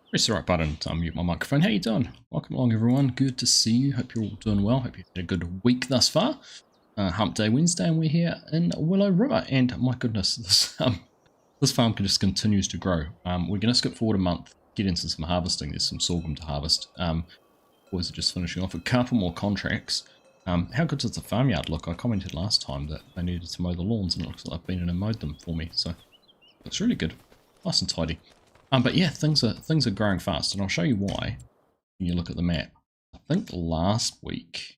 Press the right button to unmute my microphone. How you doing? Welcome along, everyone. Good to see you. Hope you're all doing well. Hope you've had a good week thus far. Hump Day Wednesday, and we're here in Willow River. And my goodness, this farm just continues to grow. We're going to skip forward a month, get into some harvesting. There's some sorghum to harvest. Boys are just finishing off a couple more contracts. How good does the farmyard look? I commented last time that they needed to mow the lawns, and it looks like I've been in and mowed them for me. So looks really good, nice and tidy. But yeah, things are growing fast, and I'll show you why when you look at the map. I think last week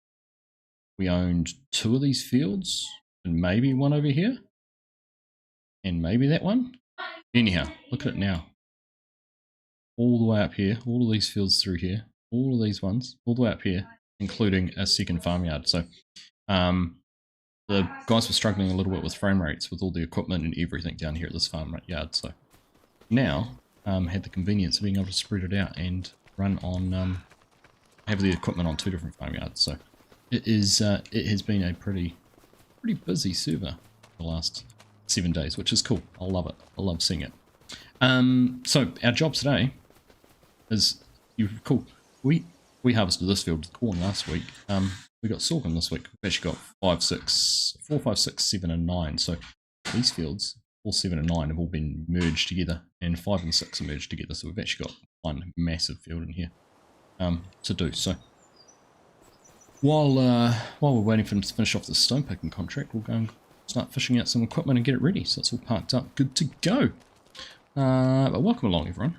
we owned 2 of these fields, and maybe one over here, and maybe that one. Anyhow, look at it now. All the way up here, all of these fields through here, all of these ones, all the way up here, including a second farmyard. So the guys were struggling a little bit with frame rates with all the equipment and everything down here at this farmyard. So now had the convenience of being able to spread it out and run on have the equipment on 2 different farmyards. So it has been a pretty busy server for the last 7 days, which is cool. I love it. I love seeing it. So our job today is cool. We harvested this field with corn last week. We got sorghum this week. We've actually got 4, 5, 6, 7, and 9. So these fields, all 7 and 9, have all been merged together, and 5 and 6 are merged together. So we've actually got one massive field in here to do. So while we're waiting for them to finish off the stone picking contract, we'll go and start fishing out some equipment and get it ready. So it's all parked up, good to go. But welcome along, everyone.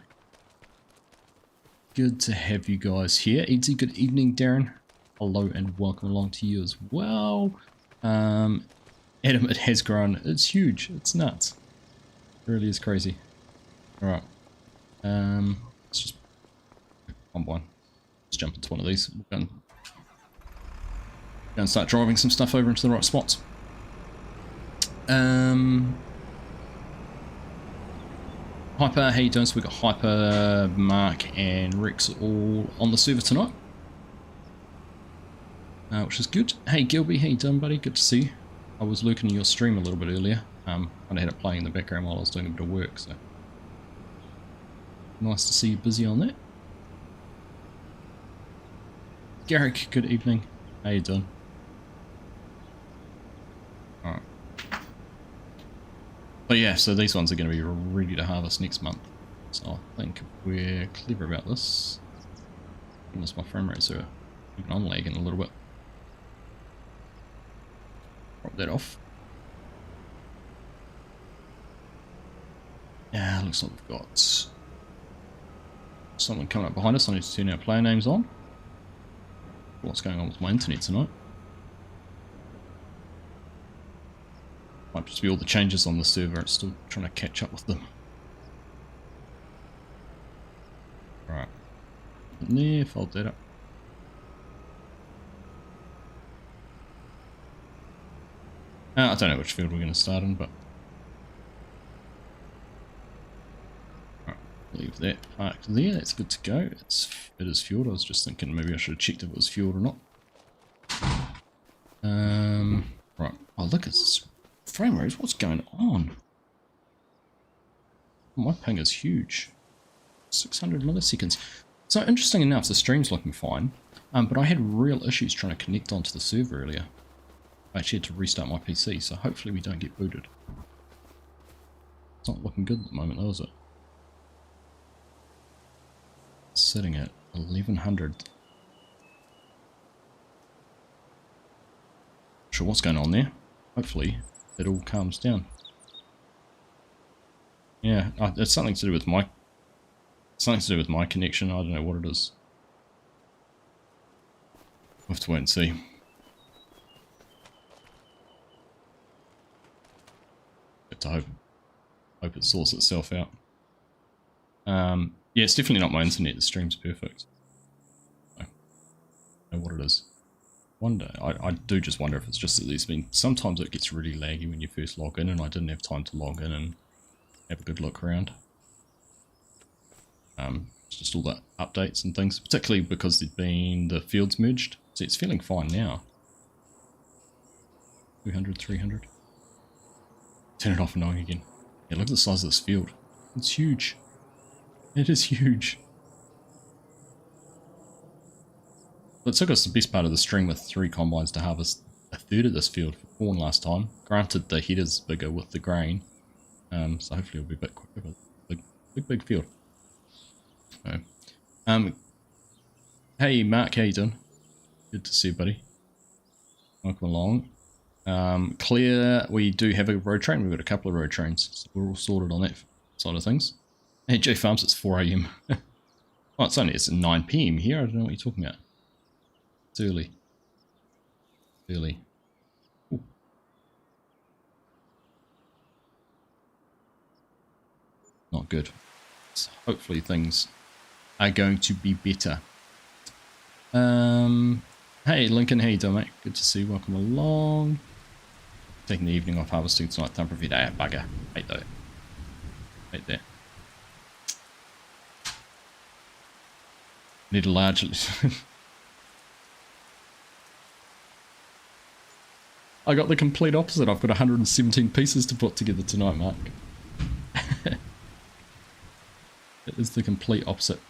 Good to have you guys here. Edsy, good evening. Darren, hello and welcome along to you as well. Adam, it has grown. It's huge. It's nuts. It really is crazy. Alright. Let's just one by one. Let's jump into one of these. We'll go and start driving some stuff over into the right spots. Hyper, how you doing? So we've got Hyper, Mark, and Rex all on the server tonight, which is good. Hey Gilby, how you doing, buddy? Good to see you. I was lurking in your stream a little bit earlier. I had it playing in the background while I was doing a bit of work, so nice to see you busy on that. Garrick, good evening. How you doing? Alright. But yeah, so these ones are going to be ready to harvest next month. So I think if we're clever about this. Goodness, my frame rates are even on lagging a little bit. Drop that off. Yeah, looks like we've got someone coming up behind us. I need to turn our player names on. What's going on with my internet tonight? Might just be all the changes on the server. It's still trying to catch up with them. Right. There, fold that up. I don't know which field we're going to start in, but right, leave that parked there. That's good to go. It is fueled. I was just thinking maybe I should have checked if it was fueled or not. Right. Oh, look, it's frame rate. What's going on? My ping is huge. 600 milliseconds. So interesting enough, the stream's looking fine, but I had real issues trying to connect onto the server earlier. I actually had to restart my PC, so hopefully we don't get booted. It's not looking good at the moment, though, is it? Sitting at 1100. Not sure what's going on there. Hopefully it all calms down. Yeah, it's something to do with my connection. I don't know what it is. We'll have to wait and see. Have to hope it sorts itself out. Yeah, it's definitely not my internet. The stream's perfect. I don't know what it is. I do just wonder if it's just that there's been, sometimes it gets really laggy when you first log in, and I didn't have time to log in and have a good look around. It's just all the updates and things, particularly because there'd been the fields merged. So it's feeling fine now. 200, 300. Turn it off and on again. Yeah, look at the size of this field. It's huge. It is huge. It took us the best part of the string with 3 combines to harvest a third of this field for corn last time. Granted, the header's bigger with the grain, so hopefully it'll be a bit quicker, but big field. So, hey Mark, how you doing? Good to see you, buddy. Welcome along. Claire, we do have a road train. We've got a couple of road trains, so we're all sorted on that side of things. Hey, J Farms, it's 4 AM. Oh, it's 9 PM here. I don't know what you're talking about. It's early. Early. Ooh. Not good. So hopefully things are going to be better. Hey Lincoln, how you doing, mate? Good to see you. Welcome along. Taking the evening off harvesting tonight. Thumper of your day. Bugger. Hate that. Hate that. Need a large... I got the complete opposite. I've got 117 pieces to put together tonight, Mark. It is the complete opposite.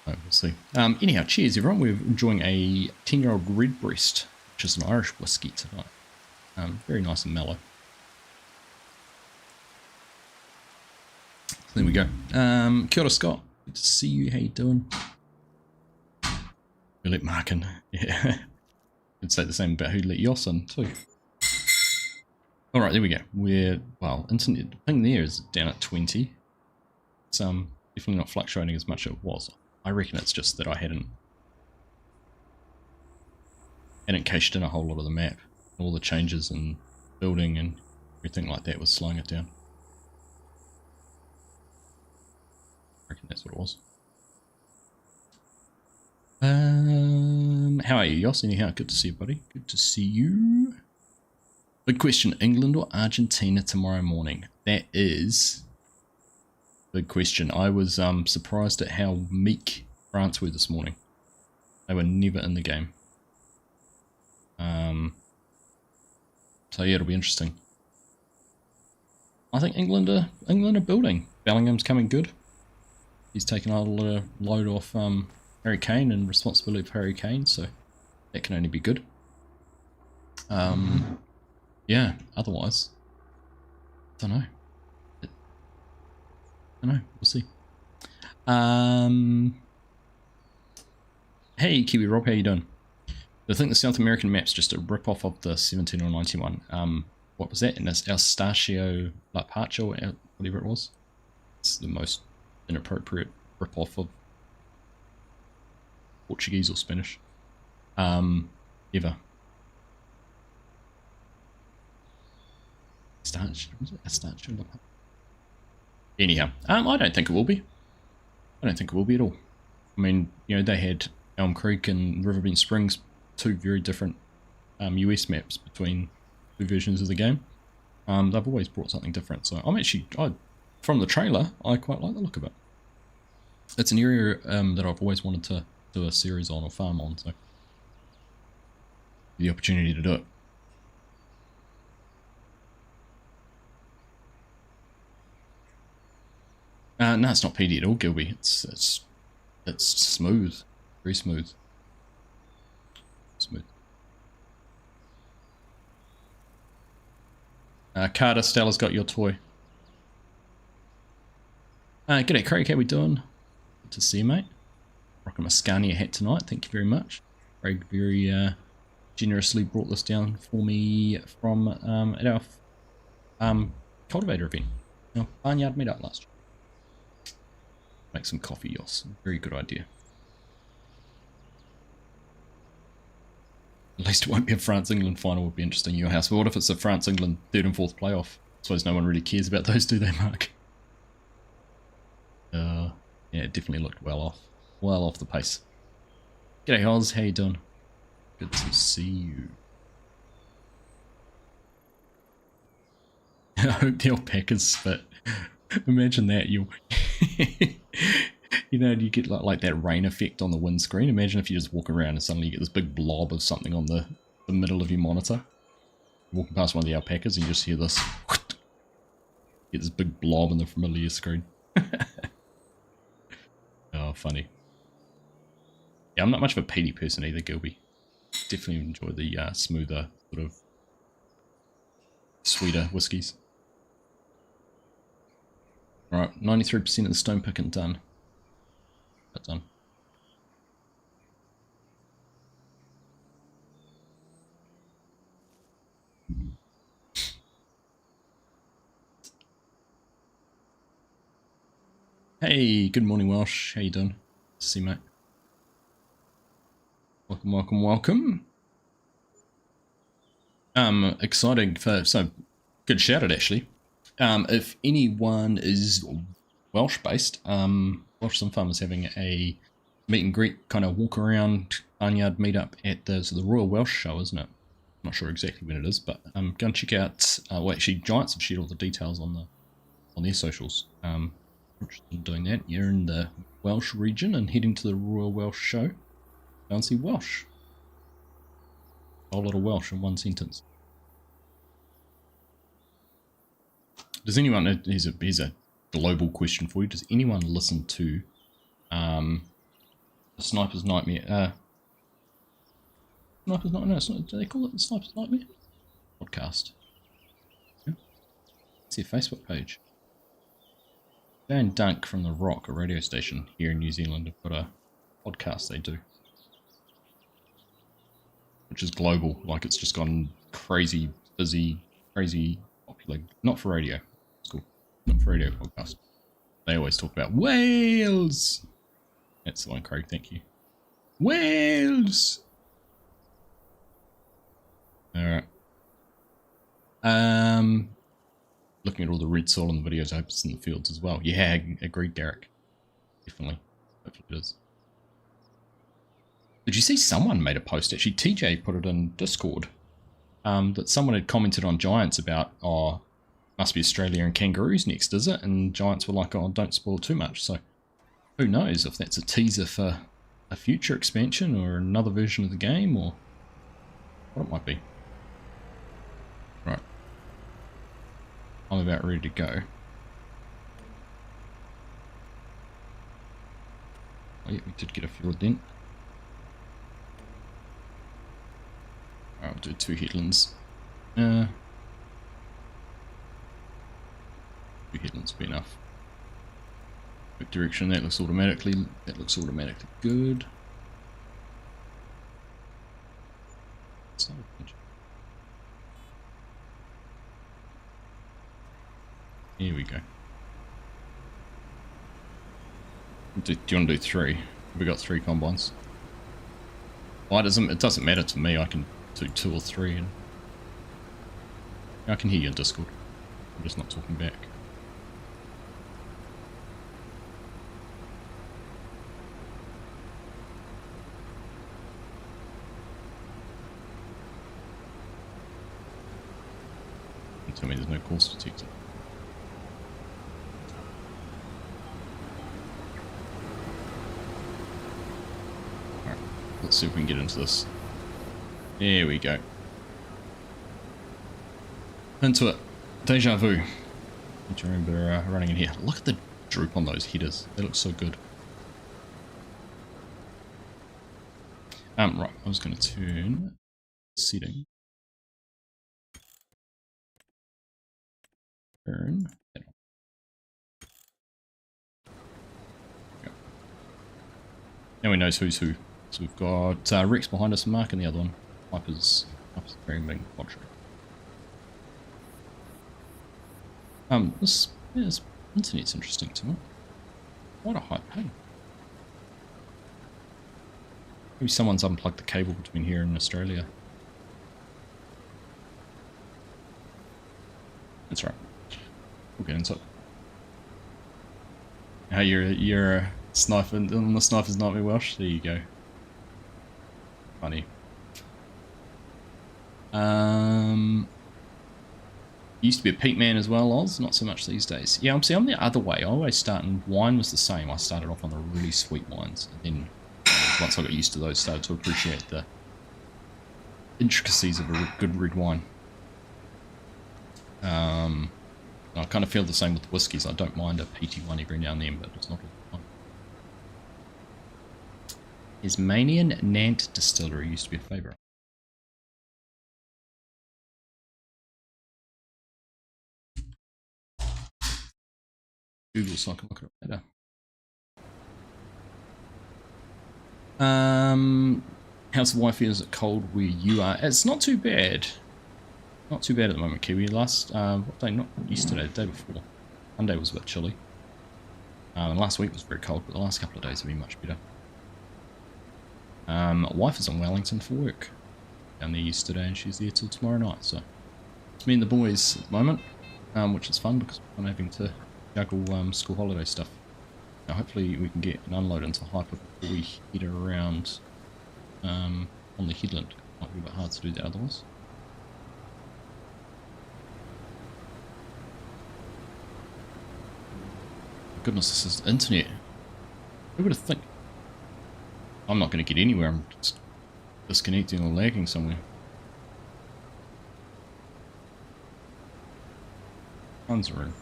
Oh, we'll see. Anyhow, cheers everyone. We're enjoying a 10-year-old redbreast, which is an Irish whiskey tonight. Very nice and mellow. There we go. Kia ora, Scott. Good to see you. How you doing? Who let Mark in? Yeah. I'd say the same about who let Yoss in too. Alright, there we go. Internet, the ping there is down at 20. It's definitely not fluctuating as much as it was. I reckon it's just that I hadn't cached in a whole lot of the map. All the changes and building and everything like that was slowing it down. I reckon that's what it was. How are you, Yoss? Anyhow, good to see you, buddy. Good to see you. Big question, England or Argentina tomorrow morning? That is a big question. I was surprised at how meek France were this morning. They were never in the game. So yeah, it'll be interesting. I think England are building. Bellingham's coming good. He's taken a load off Harry Kane and responsibility for Harry Kane, so that can only be good. Yeah, otherwise, don't know. We'll see. Hey Kiwi Rob, how you doing? I think the South American map's just a rip-off of the 17 or 91. What was that? And it's Eustáquio La Pacha, or whatever it was. It's the most inappropriate rip-off of Portuguese or Spanish ever. Anyhow, I don't think it will be. I don't think it will be at all. I mean, you know, they had Elm Creek and Riverbend Springs, 2 very different US maps between 2 versions of the game. They've always brought something different, so I'm actually, from the trailer, I quite like the look of it. It's an area that I've always wanted to do a series on or farm on, so the opportunity to do it. No, it's not PD at all, Gilby. It's smooth, very smooth. Carter, Stella's got your toy. G'day Craig, how we doing? Good to see you, mate. Rocking my Scania hat tonight, thank you very much. Craig very generously brought this down for me from at our cultivator event. Our barnyard meetup last year. Make some coffee, Yoss. Very good idea. At least it won't be a France-England final. Would be interesting in your house. But what if it's a France-England 3rd and 4th playoff? I suppose no one really cares about those, do they, Mark? Yeah, it definitely looked well off the pace. G'day, Oz. How you doing? Good to see you. I hope the alpacas spit. Imagine that. You know, you get like that rain effect on the windscreen. Imagine if you just walk around and suddenly you get this big blob of something on the middle of your monitor. Walking past one of the alpacas and you just hear this. Get this big blob in the middle of your screen. Oh, funny. Yeah, I'm not much of a peaty person either, Gilby. Definitely enjoy the smoother, sort of sweeter whiskies. Right, 93% of the stone picking done. That's done. Hey, good morning, Welsh. How you doing? See you, mate. Welcome, welcome, welcome. Exciting for, so good shout out actually. If anyone is Welsh based, Welsh Sun Farm is having a meet and greet kind of walk around barnyard meetup at the Royal Welsh Show, isn't it? I'm not sure exactly when it is, but go and check out. Well, actually, Giants have shared all the details on their socials. Interested in doing that. You're in the Welsh region and heading to the Royal Welsh Show. Go and see Welsh. A whole lot of Welsh in one sentence. Does anyone? Here's a global question for you. Does anyone listen to The Sniper's Nightmare? Sniper's Nightmare? No, do they call it The Sniper's Nightmare? Podcast. Yeah. It's their Facebook page. Dan Dunk from The Rock, a radio station here in New Zealand, have got a podcast they do, which is global. Like, it's just gone crazy, busy, crazy popular. Not for radio. It's cool. Not for radio podcast. They always talk about whales. That's the one, Craig. Thank you. Whales. All right. Looking at all the red soil in the videos, I hope it's in the fields as well. Yeah, agreed, Derek. Definitely. Hopefully it is. Did you see someone made a post? Actually, TJ put it in Discord. That someone had commented on Giants about, oh, must be Australia and kangaroos next, is it? And Giants were like, oh, don't spoil too much. So who knows if that's a teaser for a future expansion or another version of the game or what it might be. Right. I'm about ready to go. Oh yeah, we did get a field dent. I'll do 2 headlands. 2 headlands will be enough. Quick direction, that looks automatically good. Here we go. Do you want to do 3? We got 3 combines. Well, it doesn't matter to me. I can do 2 or 3, and I can hear you in Discord. I'm just not talking back. Don't tell me there's no course detector. Alright, let's see if we can get into this. There we go. Into it. Deja vu. Do you remember running in here? Look at the droop on those headers. They look so good. Right, I was going to turn setting. Turn. Now we know who's who. So we've got Rex behind us and Mark in the other one. Piper's very big quadro. This internet's interesting to me. What a high ping. Maybe someone's unplugged the cable between here and Australia. That's right. We'll get into it. How you're a sniper on the Sniper's Nightmare Welsh? There you go. Funny. Used to be a peat man as well, Oz. Not so much these days. Yeah, I'm the other way. I always start, and wine was the same. I started off on the really sweet wines, and then once I got used to those, started to appreciate the intricacies of a good red wine. I kind of feel the same with the whiskies. I don't mind a peaty one every now and then, but it's not all the time. Tasmanian Nant Distillery used to be a favourite. Google so I can look at it later. How's the Wi-Fi? Is it cold where you are? It's not too bad. Not too bad at the moment, Kiwi. Last, what day? Not yesterday, the day before. Monday was a bit chilly. And last week was very cold, but the last couple of days have been much better. Wife is in Wellington for work. Down there yesterday, and she's there till tomorrow night. So it's me and the boys at the moment, which is fun because I'm having to juggle school holiday stuff. Now hopefully we can get an unload into Hyper before we head around on the headland. Might be a bit hard to do that otherwise. Goodness, this is internet. Who would have think? I'm not going to get anywhere. I'm just disconnecting or lagging somewhere. Tons of room.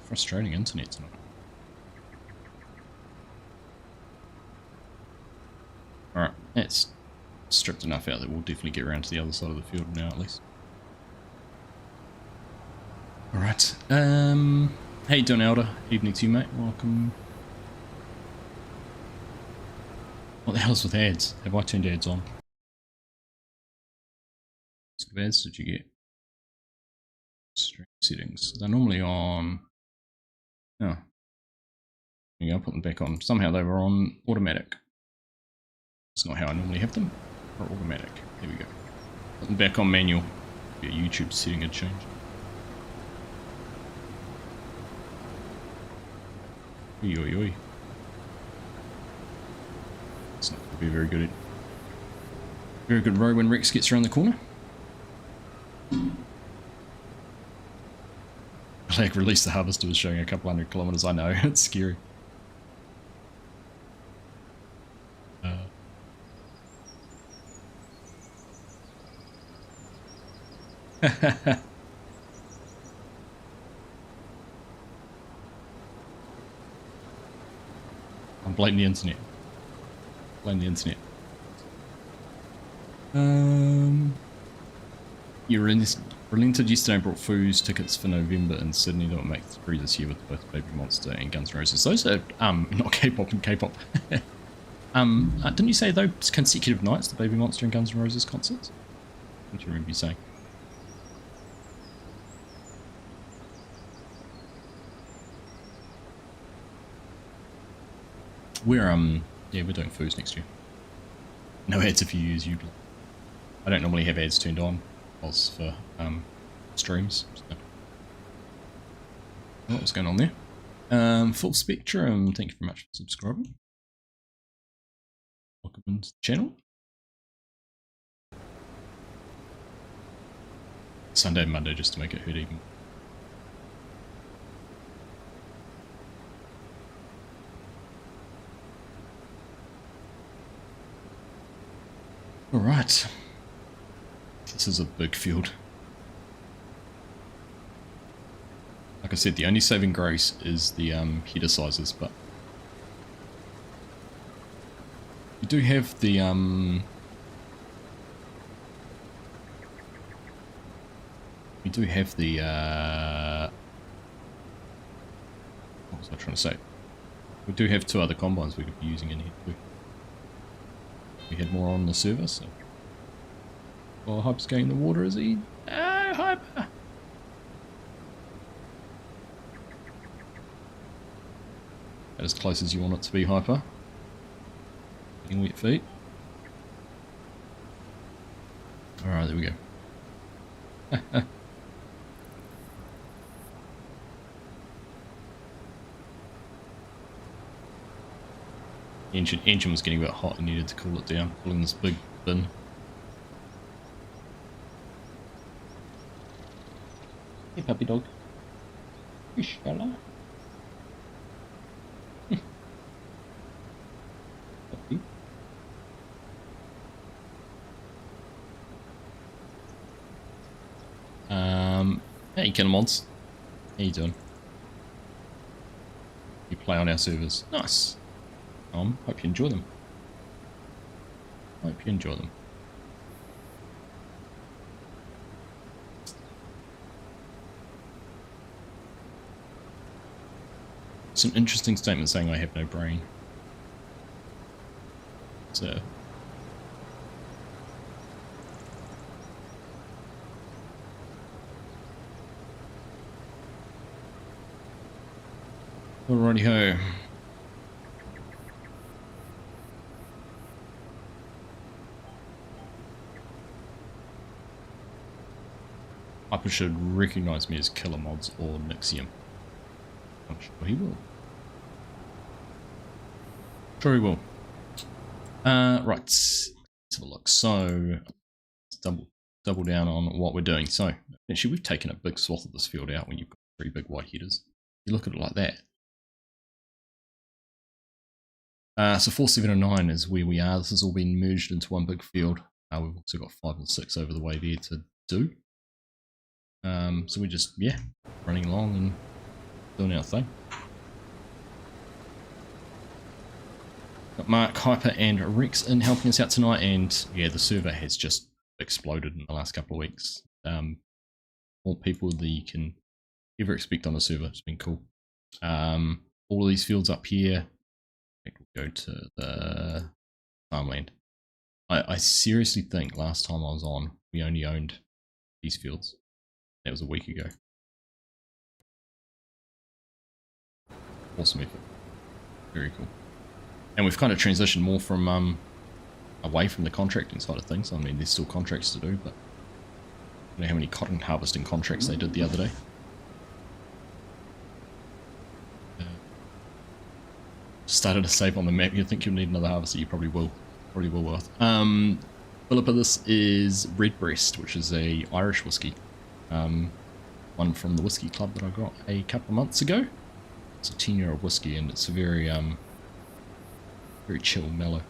Frustrating internet tonight. Alright, it's stripped enough out that we'll definitely get around to the other side of the field now at least. Alright, how you doing, Elder? Evening to you, mate. Welcome. What the hell's with ads? Have I turned ads on? What sort of ads did you get? Stream settings. They're normally on... Oh. There you go, I'll put them back on. Somehow they were on automatic. That's not how I normally have them. Or automatic. There we go. Put them back on manual. Your YouTube setting had changed. Oi, oi, oi. It's not going to be very good row when Rex gets around the corner. Like release the harvester was showing a couple hundred kilometers. I know, it's scary. I'm blaming the internet. Blame the internet. You relented yesterday and brought Foos tickets for November in Sydney that will make 3 this year with both Baby Monster and Guns N' Roses. Those are not K-pop and K-pop. Didn't you say those consecutive nights, the Baby Monster and Guns N' Roses concerts? What do you remember you saying? We're yeah, we're doing Foos next year. No ads if you use Ublin. I don't normally have ads turned on. Was for streams. So. What's going on there? Full Spectrum, thank you very much for subscribing. Welcome to the channel. Sunday and Monday just to make it hurt even. Alright. This is a big field. Like I said, the only saving grace is the header sizes, but we do have the what was I trying to say? We do have 2 other combines we could be using in here too. We had more on the server, so. Well, Hyper's going in the water, is he? Oh, Hyper! As close as you want it to be, Hyper. Getting wet feet. Alright, there we go. Engine was getting a bit hot and needed to cool it down, pulling this big bin. Hey puppy dog. Fish fella. Puppy. Hey Kinemons. How you doing? You play on our servers. Nice. Hope you enjoy them. Hope you enjoy them. Some interesting statement saying I have no brain. So. Alrighty ho. Hyper should recognize me as Killer Mods or Nixium. I'm sure he will. Sure he will. Right. Let's have a look. So, let's double down on what we're doing. So, actually, we've taken a big swath of this field out when you've got 3 big white headers. You look at it like that. So 4709 is where we are. This has all been merged into one big field. We've also got 5 and 6 over the way there to do. So we're just, yeah, running along and doing our thing. Got Mark, Hyper and Rex in helping us out tonight, and yeah, the server has just exploded in the last couple of weeks. More people that you can ever expect on a server. It's been cool. All of these fields up here. We'll go to the farmland. I seriously think last time I was on, we only owned these fields. That was a week ago. Awesome effort. Very cool. And we've kind of transitioned more from away from the contracting side of things. I mean, there's still contracts to do, but I don't know how many cotton harvesting contracts they did the other day. Started to save on the map. You'd think you'll need another harvester. You probably will. Probably will worth. Philippa, this is Redbreast, which is a Irish whiskey. One from the whiskey club that I got a couple of months ago. It's a 10-year-old whiskey, and it's very very chill, mellow.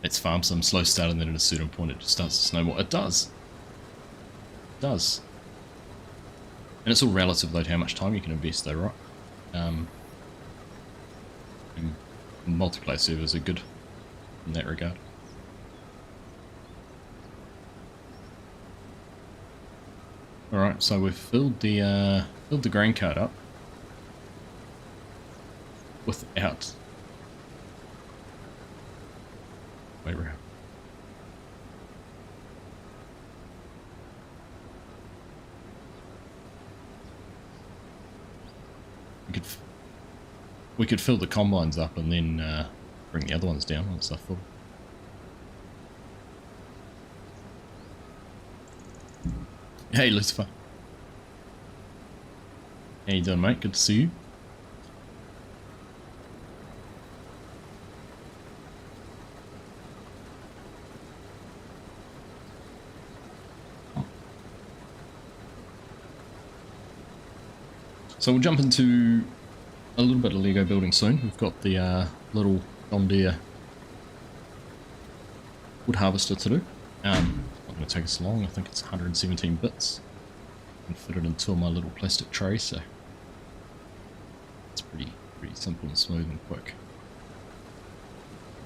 It's farm some slow start, and then at a certain point it just starts to snowball. It does. It does. And it's all relative though to how much time you can invest though, right? And multiplayer servers are good in that regard. Alright, so we've filled the grain cart up without wait around. We could fill the combines up and then bring the other ones down once they're full. Hey Lucifer. How you doing, mate? Good to see you. So we'll jump into a little bit of Lego building soon. We've got the little John Deere wood harvester to do. Not going to take us long. I think it's 117 bits. I can fit it into my little plastic tray, so it's pretty simple and smooth and quick.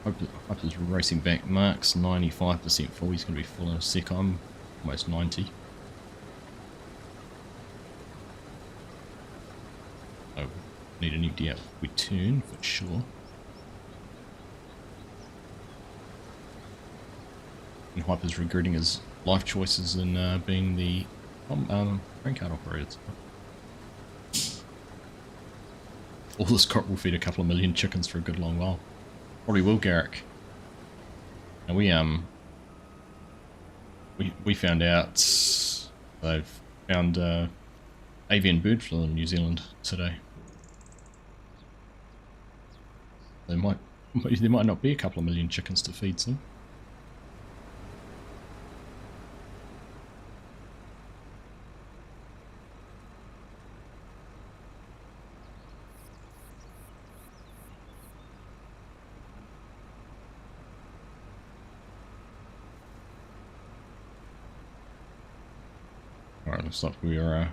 Hope is racing back. Mark's 95% full. He's going to be full in a sec. I'm almost 90. Oh, need a new DF return for sure. And Hyper's regretting his life choices in being the grain cart operator. All this crop will feed a couple of million chickens for a good long while. Probably will, Garrick. And we found out they've found avian bird flu in New Zealand today. There might not be a couple of million chickens to feed soon. Alright, looks like we are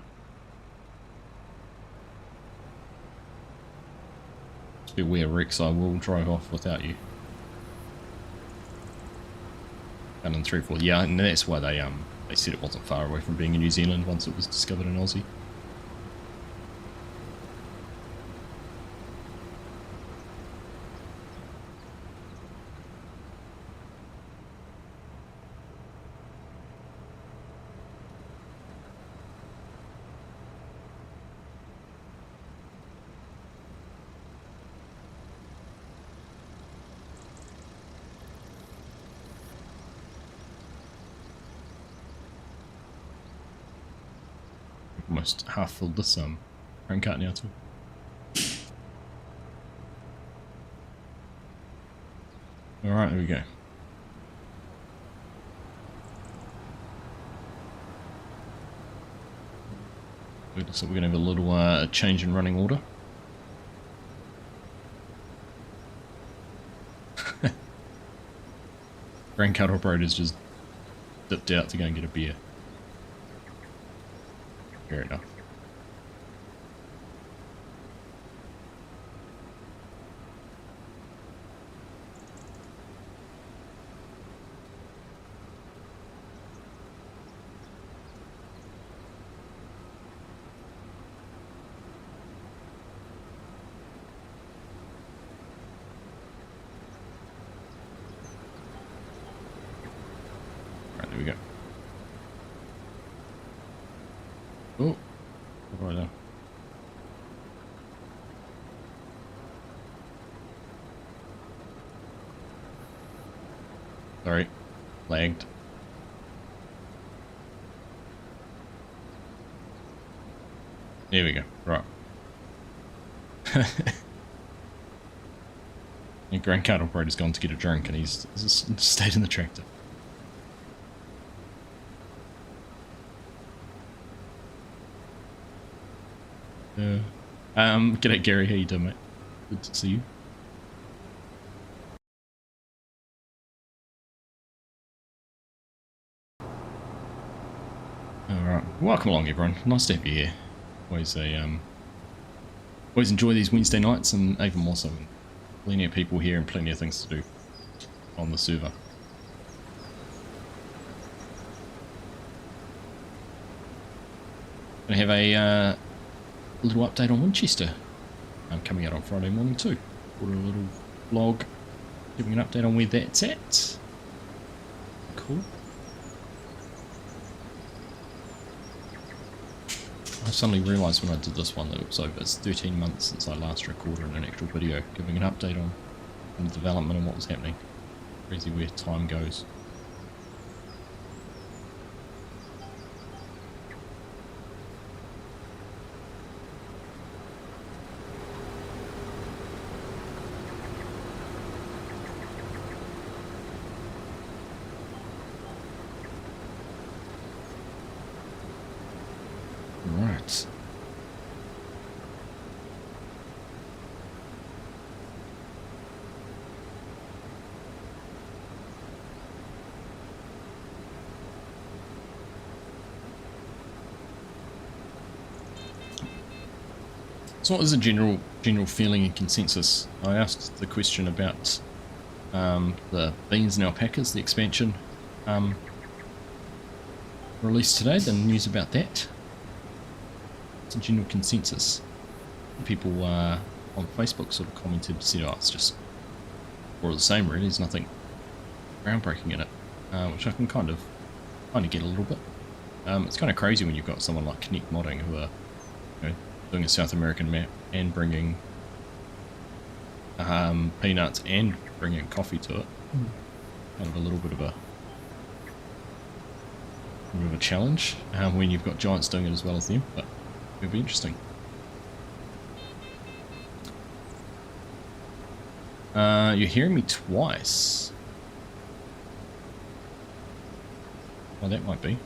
beware Rex, I will drive off without you. And in 3-4, yeah, and that's why they said it wasn't far away from being in New Zealand once it was discovered in Aussie. Almost half filled this crank cart now too. Alright, there we go. So we're going to have a little change in running order. Crank cart operators just dipped out to go and get a beer. Fair enough. Right, there we go. Oh, right now. Sorry, lagged. There we go. Right. The Grand Cart operator's gone to get a drink and he's stayed in the tractor. G'day Gary, how you doing, mate? Good to see you. Alright, welcome along everyone. Nice to have you here. Always enjoy these Wednesday nights, and even more so. Plenty of people here and plenty of things to do on the server. Gonna have a little update on Winchester. I'm coming out on Friday morning too. Put a little vlog giving an update on where that's at. Cool. I suddenly realised when I did this one that it was over. It's 13 months since I last recorded an actual video giving an update on the development and what was happening. Crazy where time goes. Right. So what is the general feeling and consensus? I asked the question about the beans and alpacas, the expansion released today, the news about that. It's a general consensus. People on Facebook sort of commented, said, oh, it's just more of the same really, there's nothing groundbreaking in it, which I can kind of get a little bit. It's kind of crazy when you've got someone like Connect Modding who are, you know, doing a South American map and bringing peanuts and bringing coffee to it. Kind of a little bit of a challenge when you've got giants doing it as well as them, but it'll be interesting. You're hearing me twice. Well, that might be.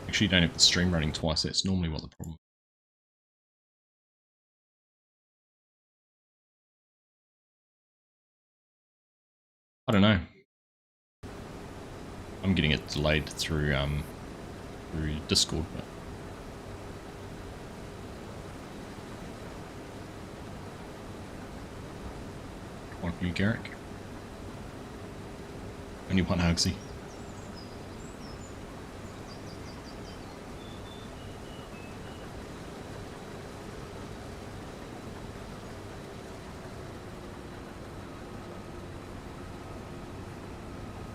Actually, you don't have the stream running twice. That's normally what the problem is. I don't know. I'm getting it delayed through Discord, but One for you, Garrick. Only one Argsy.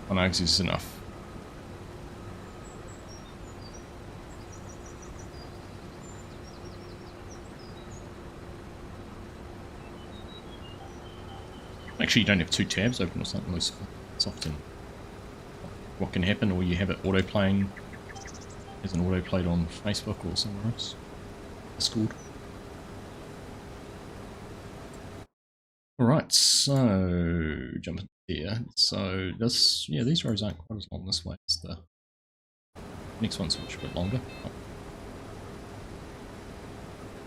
One Argsy is enough. Actually, you don't have two tabs open or something. It's often what can happen, or you have it auto-playing as an auto-played on Facebook or somewhere else. Discord. Alright, so jump in here. So this, yeah, these rows aren't quite as long this way as the next one's much a bit longer.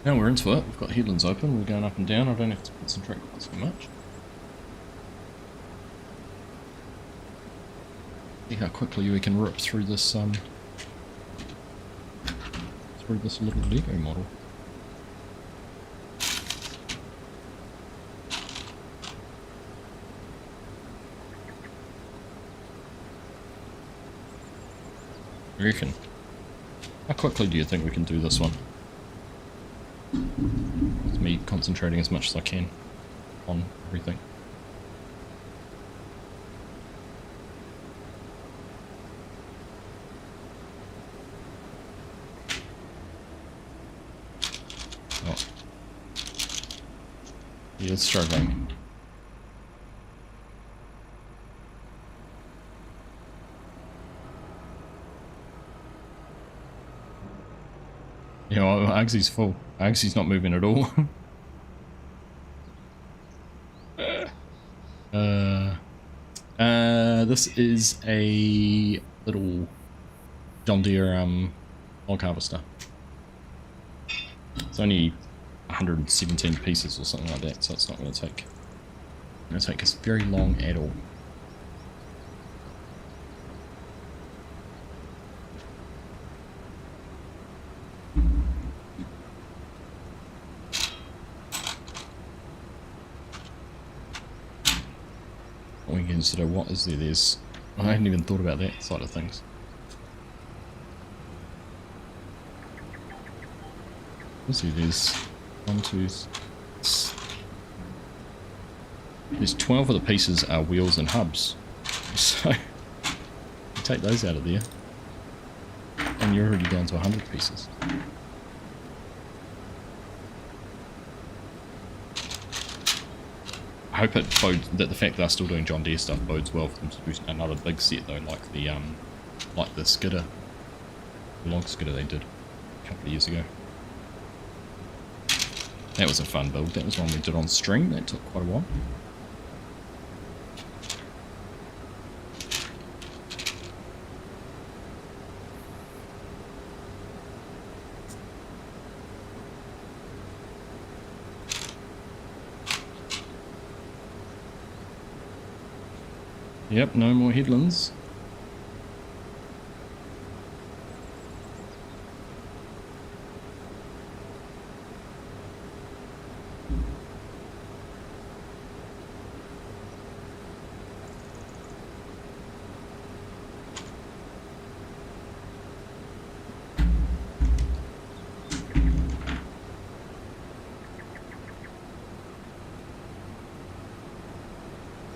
Now we're into it. We've got headlands open. We're going up and down. I don't have to concentrate quite so much. See how quickly we can rip through this little Lego model. You reckon? How quickly do you think we can do this one? With me concentrating as much as I can on everything. Oh. He is struggling. You know, Argsy's full. Argsy's not moving at all. This is a little John Deere log harvester. It's only 117 pieces or something like that, so it's not going to take us very long at all. We can consider what is there. I hadn't even thought about that side of things. Let's see, there's 12 of the pieces are wheels and hubs. So you take those out of there and you're already down to 100 pieces. I hope it bodes that the fact they're still doing John Deere stuff bodes well for them to do another big set though, like the skidder, the log skidder they did a couple of years ago. That was a fun build. That was one we did on stream. That took quite a while. Yep, no more headlands.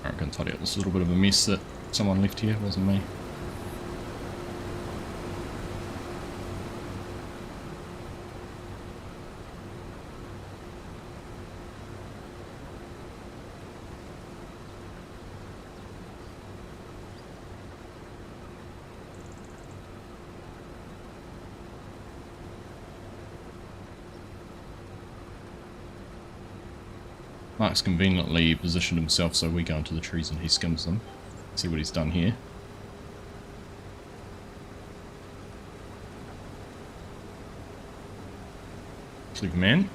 I'm going to tidy up this little bit of a mess that someone left here, it wasn't me. Mark's conveniently positioned himself so we go into the trees and he skims them. See what he's done here. Superman.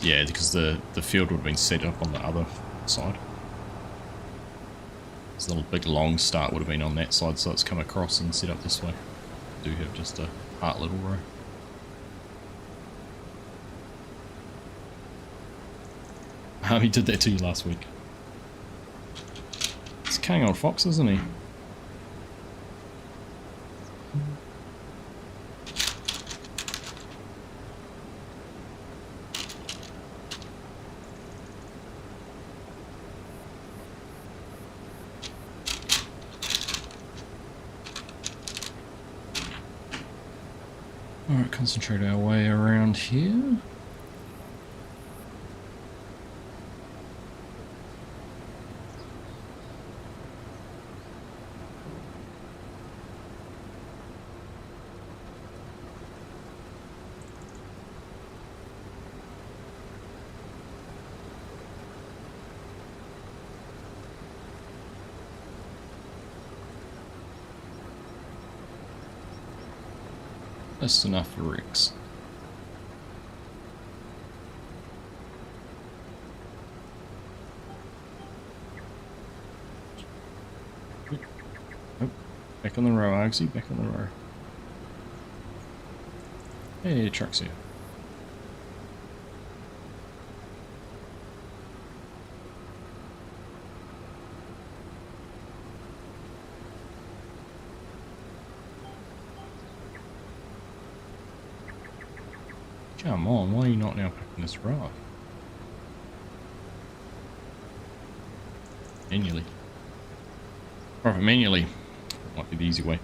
Yeah, because the field would have been set up on the other side. So the big long start would have been on that side, so it's come across and set up this way. We do have just a hard little row. He did that to you last week. He's a cunning old fox, isn't he? Alright, concentrate our way around here. Just enough for Rex. Oh, back on the row, Argsy, back on the row. Hey, truck's here. Come on, why are you not now picking this row? Manually. Profit manually. Might be the easy way.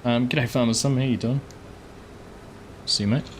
G'day Farmer Sim, how you doing? See you, mate.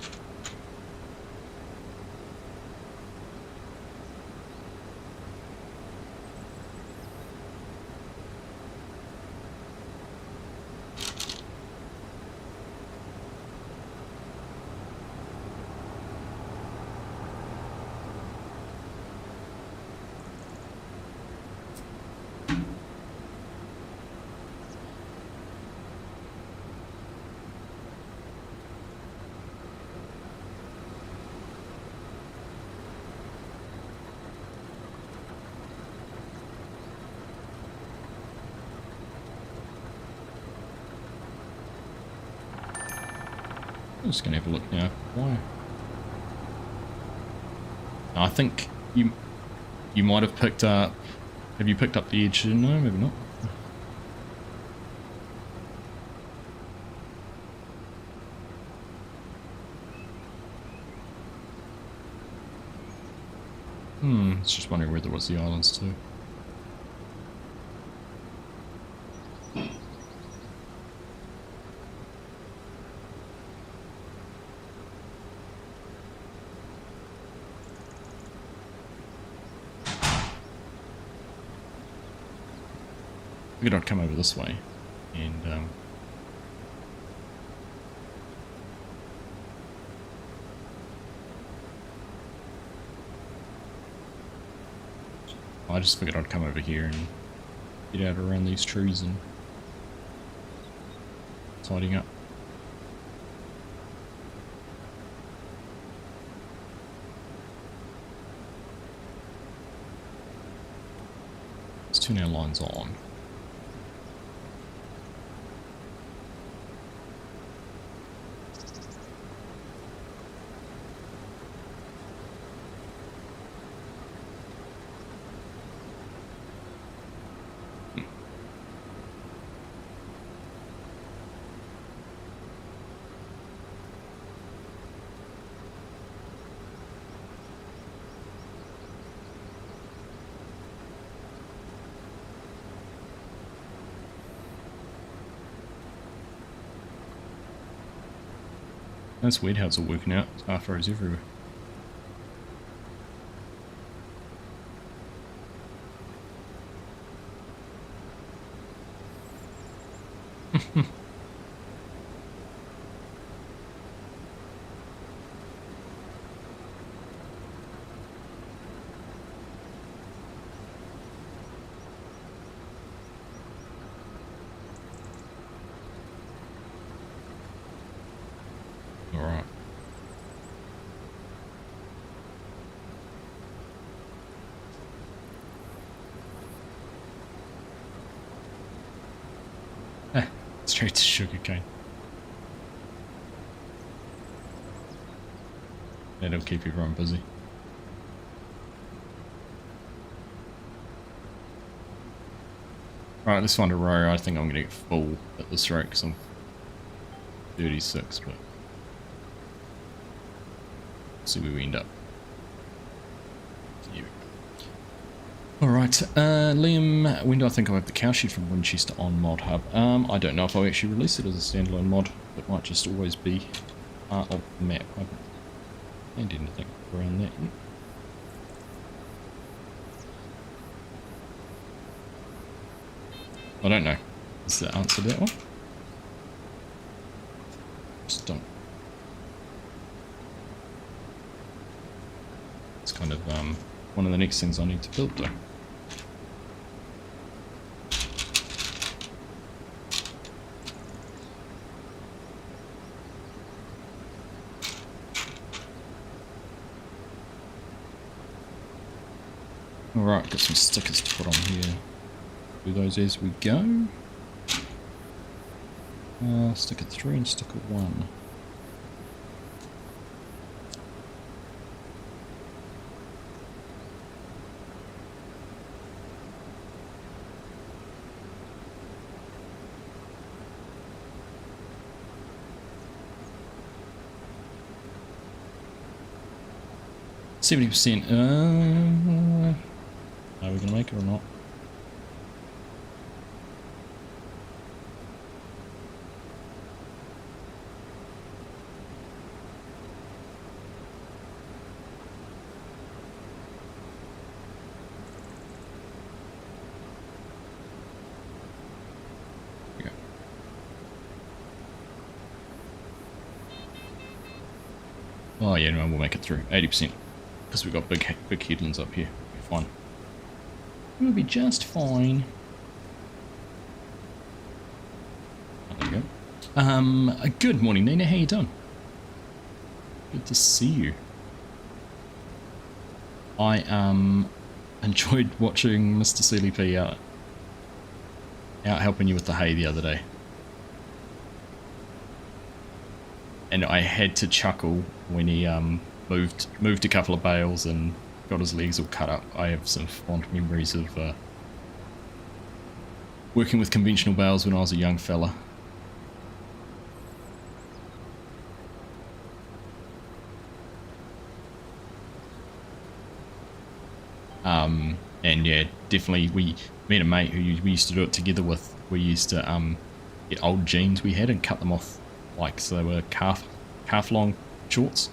I'm just gonna have a look now. Why? I think you might have picked up. Have you picked up the edge? No, maybe not. It's just wondering where there was the islands too. Figured I'd come over this way, and I just figured I'd come over here and get out around these trees and tidying up. Let's turn our lines on. That's weird how it's all working out. It's half rows everywhere. Alright. Straight to sugarcane. That'll keep everyone busy. Right, let's find a row. I think I'm going to get full at this rate because I'm 36, but see where we end up. Here we go. Alright, Liam, when do I think I'll have the cowshed from Winchester on Mod Hub? I don't know if I'll actually release it as a standalone mod. It might just always be part of the map. I haven't planned anything around that yet. I don't know. Is the answer that one? Just don't. It's kind of one of the next things I need to build though. Alright, got some stickers to put on here. Do those as we go. Sticker 3 and sticker 1. %. Are we gonna make it or not? Oh yeah, no, we'll make it through. 80%. Because we've got big headlands up here. We'll be fine. We'll be just fine. Oh, there you go. Good morning, Nina. How you doing? Good to see you. I enjoyed watching Mr. CLP out helping you with the hay the other day. And I had to chuckle when he moved a couple of bales and got his legs all cut up. I have some fond memories of working with conventional bales when I was a young fella. And yeah, definitely me and a mate who we used to do it together with, we used to get old jeans we had and cut them off like so they were calf long shorts.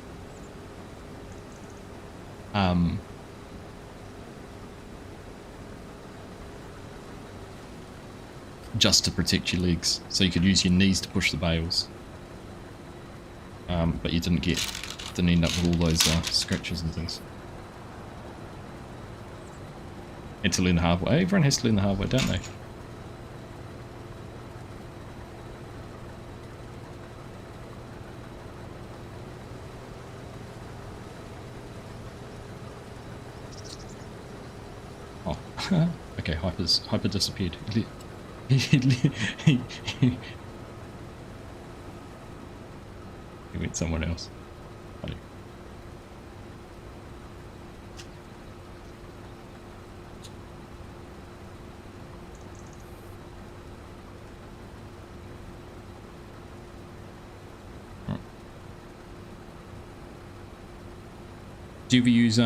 Just to protect your legs, so you could use your knees to push the bales. But you didn't end up with all those scratches and things. Had to learn the hard way. Everyone has to learn the hard way, don't they? Oh, okay. Hyper disappeared. He went somewhere else. Funny. Do you ever use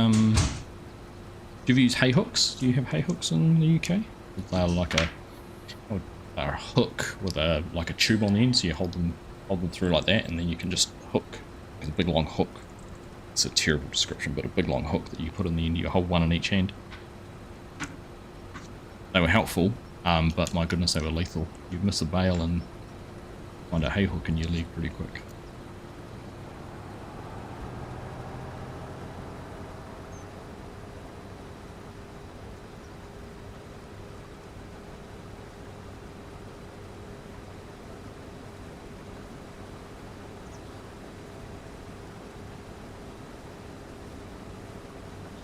hay hooks? Do you have hay hooks in the UK? They're like a hook with like a tube on the end, so you hold them through like that, and then you can just hook. It's a big long hook. It's a terrible description, but a big long hook that you put in the end. You hold one in each hand. They were helpful, but my goodness, they were lethal. You'd miss a bale and find a hay hook in your leg pretty quick.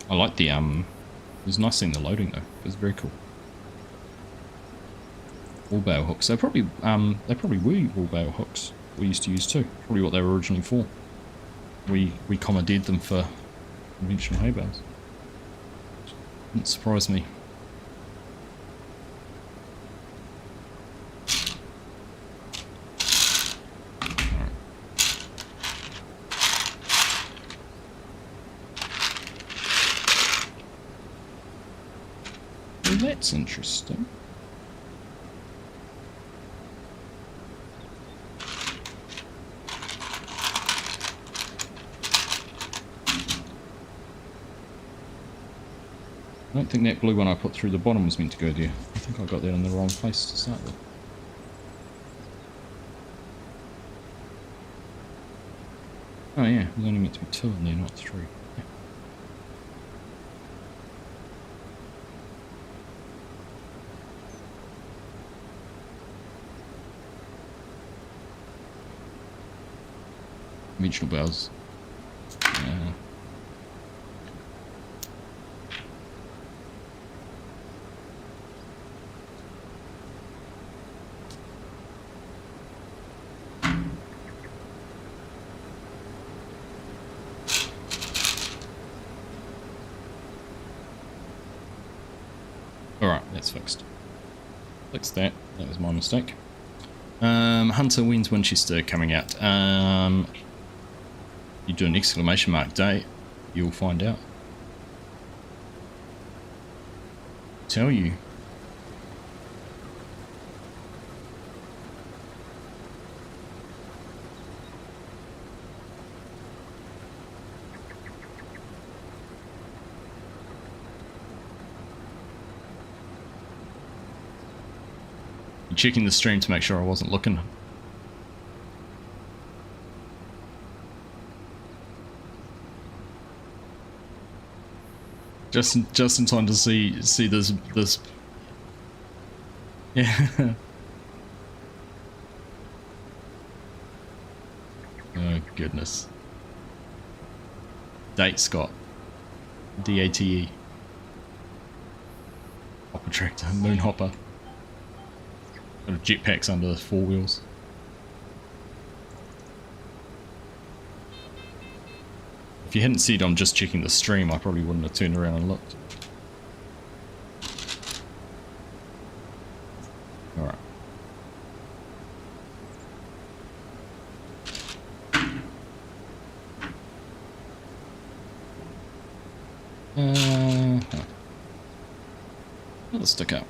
I like the, it was nice seeing the loading though, it was very cool. wool bale hooks. They probably were wool bale hooks we used to use too. Probably what they were originally for. We commandeered them for conventional hay bales. Wouldn't surprise me. Well, that's interesting. I don't think that blue one I put through the bottom was meant to go there. I think I got that in the wrong place to start with. Oh yeah, there's only meant to be 2 in there, not 3. Yeah. Conventional bales. Alright, that's fixed. Fixed that. That was my mistake. Hunter, when's Winchester coming out? You do an exclamation mark date, you'll find out. Tell you. Checking the stream to make sure I wasn't looking. Just in time to see this. Yeah. Oh goodness. Date Scott. DATE. Hopper tractor, moon hopper. Got jetpacks under the 4 wheels. If you hadn't said I'm just checking the stream, I probably wouldn't have turned around and looked. Alright. Another stick up.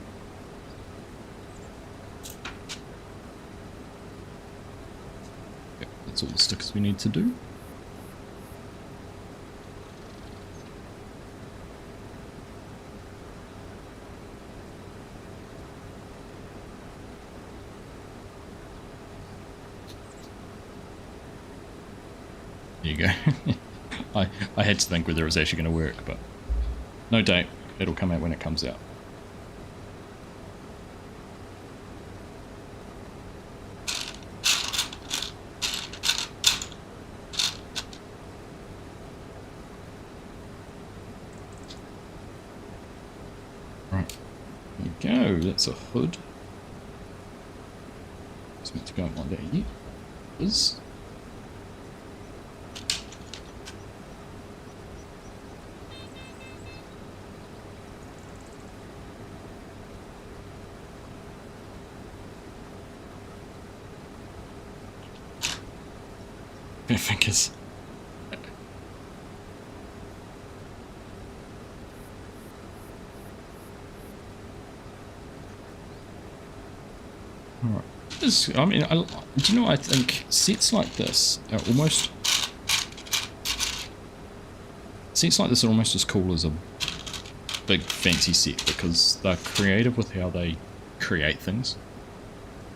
Yep, that's all the stickers we need to do. There you go. I had to think whether it was actually going to work, but no date. It'll come out when it comes out. Right. There we go. That's a hood. It's meant to go like that. Yeah. It is. Fingers. Alright. I mean, do you know, I think sets like this are almost... Sets like this are almost as cool as a big fancy set, because they're creative with how they create things.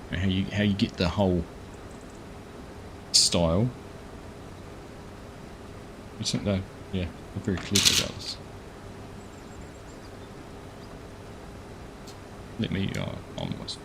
And how you get the whole style. I think they're very clever about this. Let me, almost.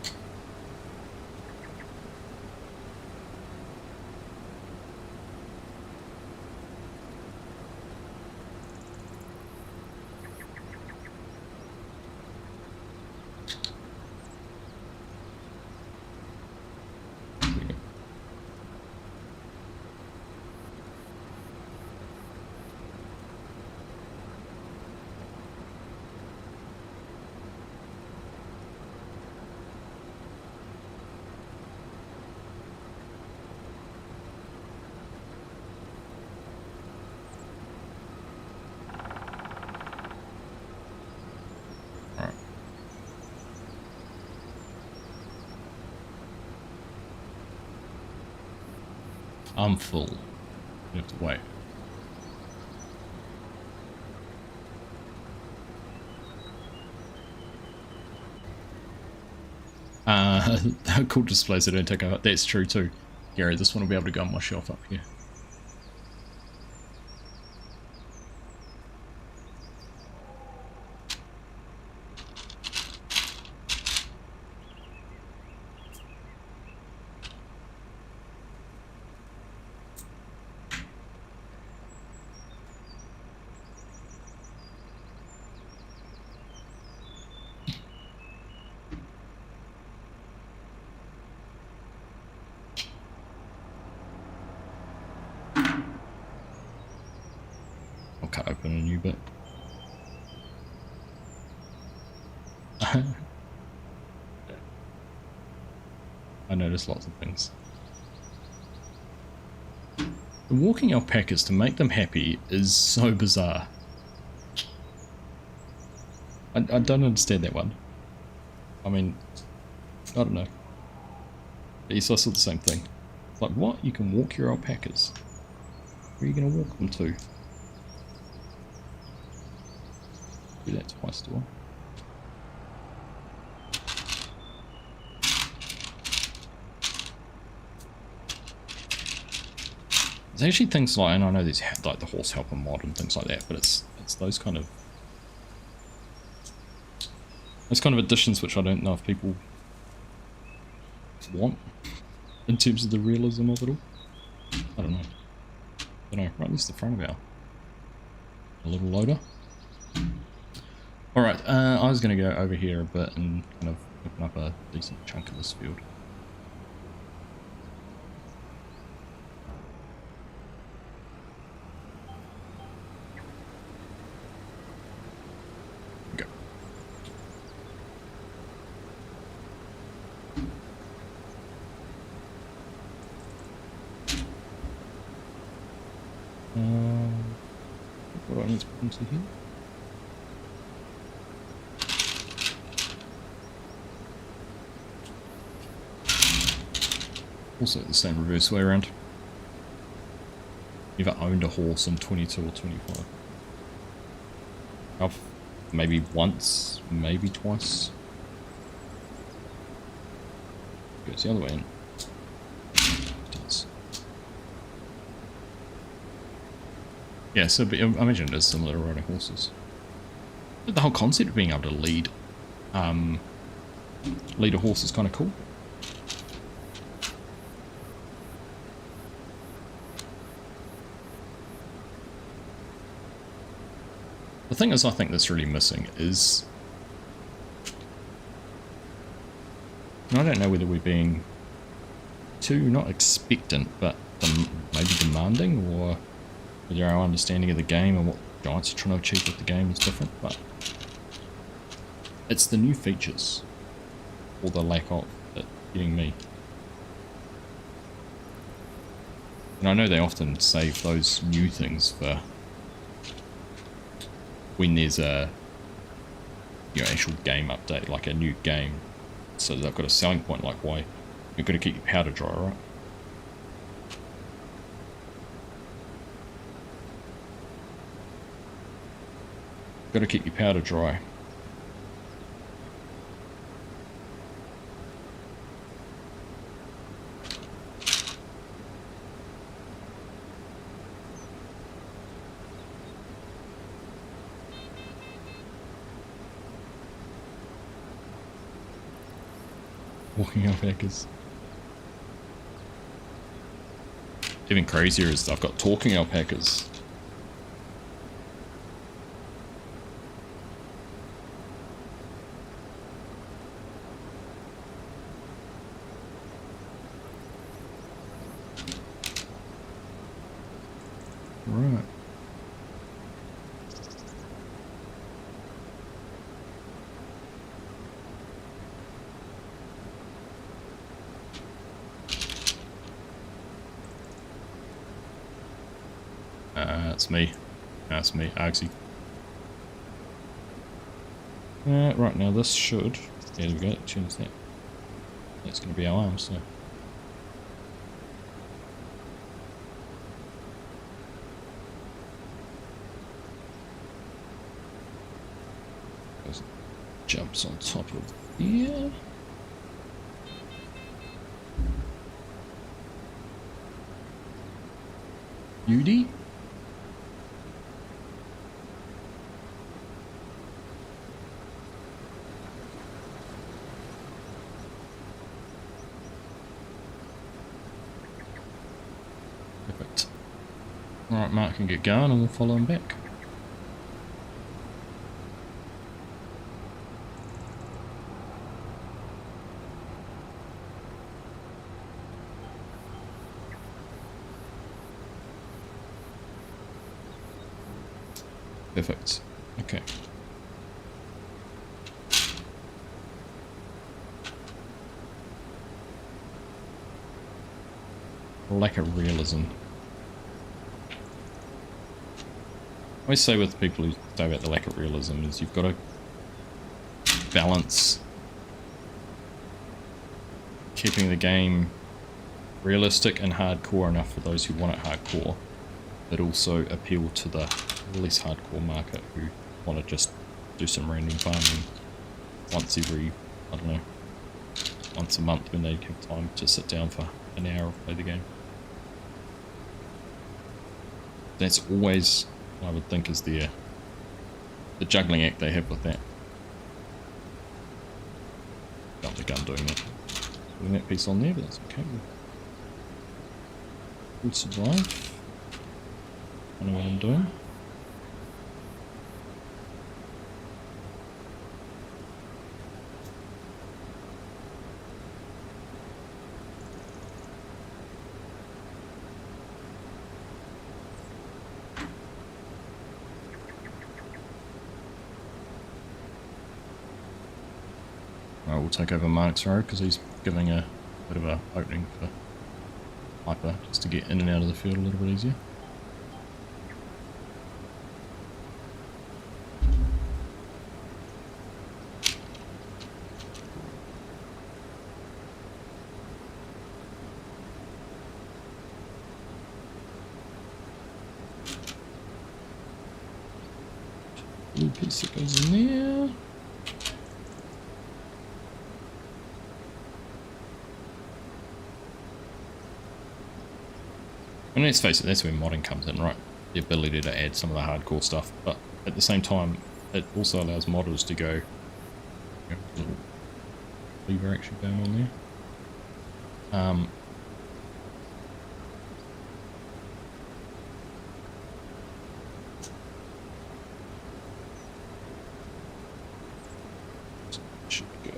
I'm full. You have to wait. Cool displays that don't take out. That's true too. Gary, this one will be able to go on my shelf up here. I'll cut open a new bit. I noticed lots of things. The walking alpacas to make them happy is so bizarre. I don't understand that one. I mean, I don't know. But yes, I saw the same thing. It's like, what? You can walk your alpacas? Where are you going to walk them to? Do that twice, do I? There's actually things like, and I know there's like the horse helper mod and things like that, but it's those kind of additions which I don't know if people want in terms of the realism of it all. I don't know. Right, there's the front of our little loader. Alright, I was going to go over here a bit and kind of open up a decent chunk of this field. Go. What do I need to put into here? Also the same reverse way around. Never owned a horse in 22 or 25. I've maybe once, maybe twice. Goes the other way in. It does. Yeah, so I imagine it is similar to riding horses. But the whole concept of being able to lead a horse is kind of cool. The thing is, I think that's really missing is, and I don't know whether we're being too, not expectant, but maybe demanding, or whether our understanding of the game and what Giants are trying to achieve with the game is different, but it's the new features, or the lack of, that getting me. And I know they often save those new things for when there's a actual game update, like a new game, so they've got a selling point, like why you've got to keep your powder dry, right? Got to keep your powder dry. Walking alpacas. Even crazier is I've got talking alpacas. Right. That's me. That's me, Argsy. Right, now this should... Yeah, there we go, change that. That's going to be our arm, so... Jumps on top of here. Beauty. Perfect. Alright, Mark can get going and we'll follow him back. Perfect. Okay. Lack of realism. I always say with people who say about the lack of realism is you've got to balance keeping the game realistic and hardcore enough for those who want it hardcore, but also appeal to the less hardcore market who want to just do some random farming once every, I don't know, once a month when they have time to sit down for an hour and play the game. That's always, I would think, is the juggling act they have with that. Don't think I'm doing that. Putting that piece on there, but that's okay. We'll survive. I know what I'm doing. We'll take over Mark's road because he's giving a bit of a opening for Hyper just to get in and out of the field a little bit easier. Blue piece that goes in there. And let's face it, that's where modding comes in, right? The ability to add some of the hardcore stuff, but at the same time, it also allows modders to go, you know, little lever actually going on there. Should go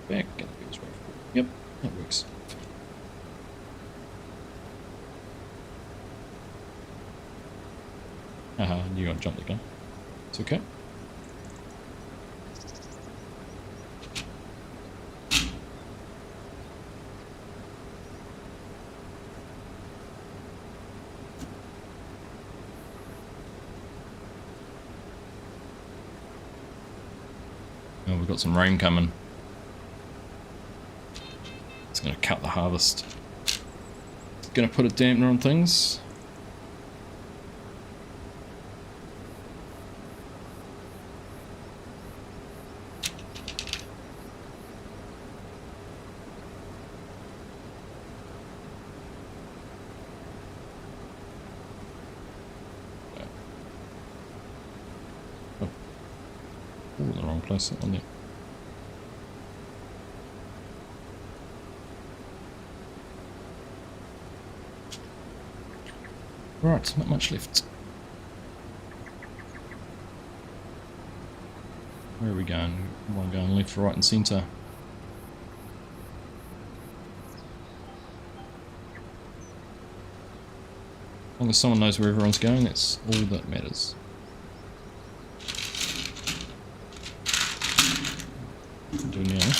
back and it goes right forward. Yep, that works. Haha, you got to jump the gun. It's okay. Oh, we've got some rain coming. It's going to cut the harvest. It's going to put a dampener on things. Oh, the wrong place on there. Right, not much left. Where are we going? We want to go left, right and centre. As long as someone knows where everyone's going, that's all that matters. Do now.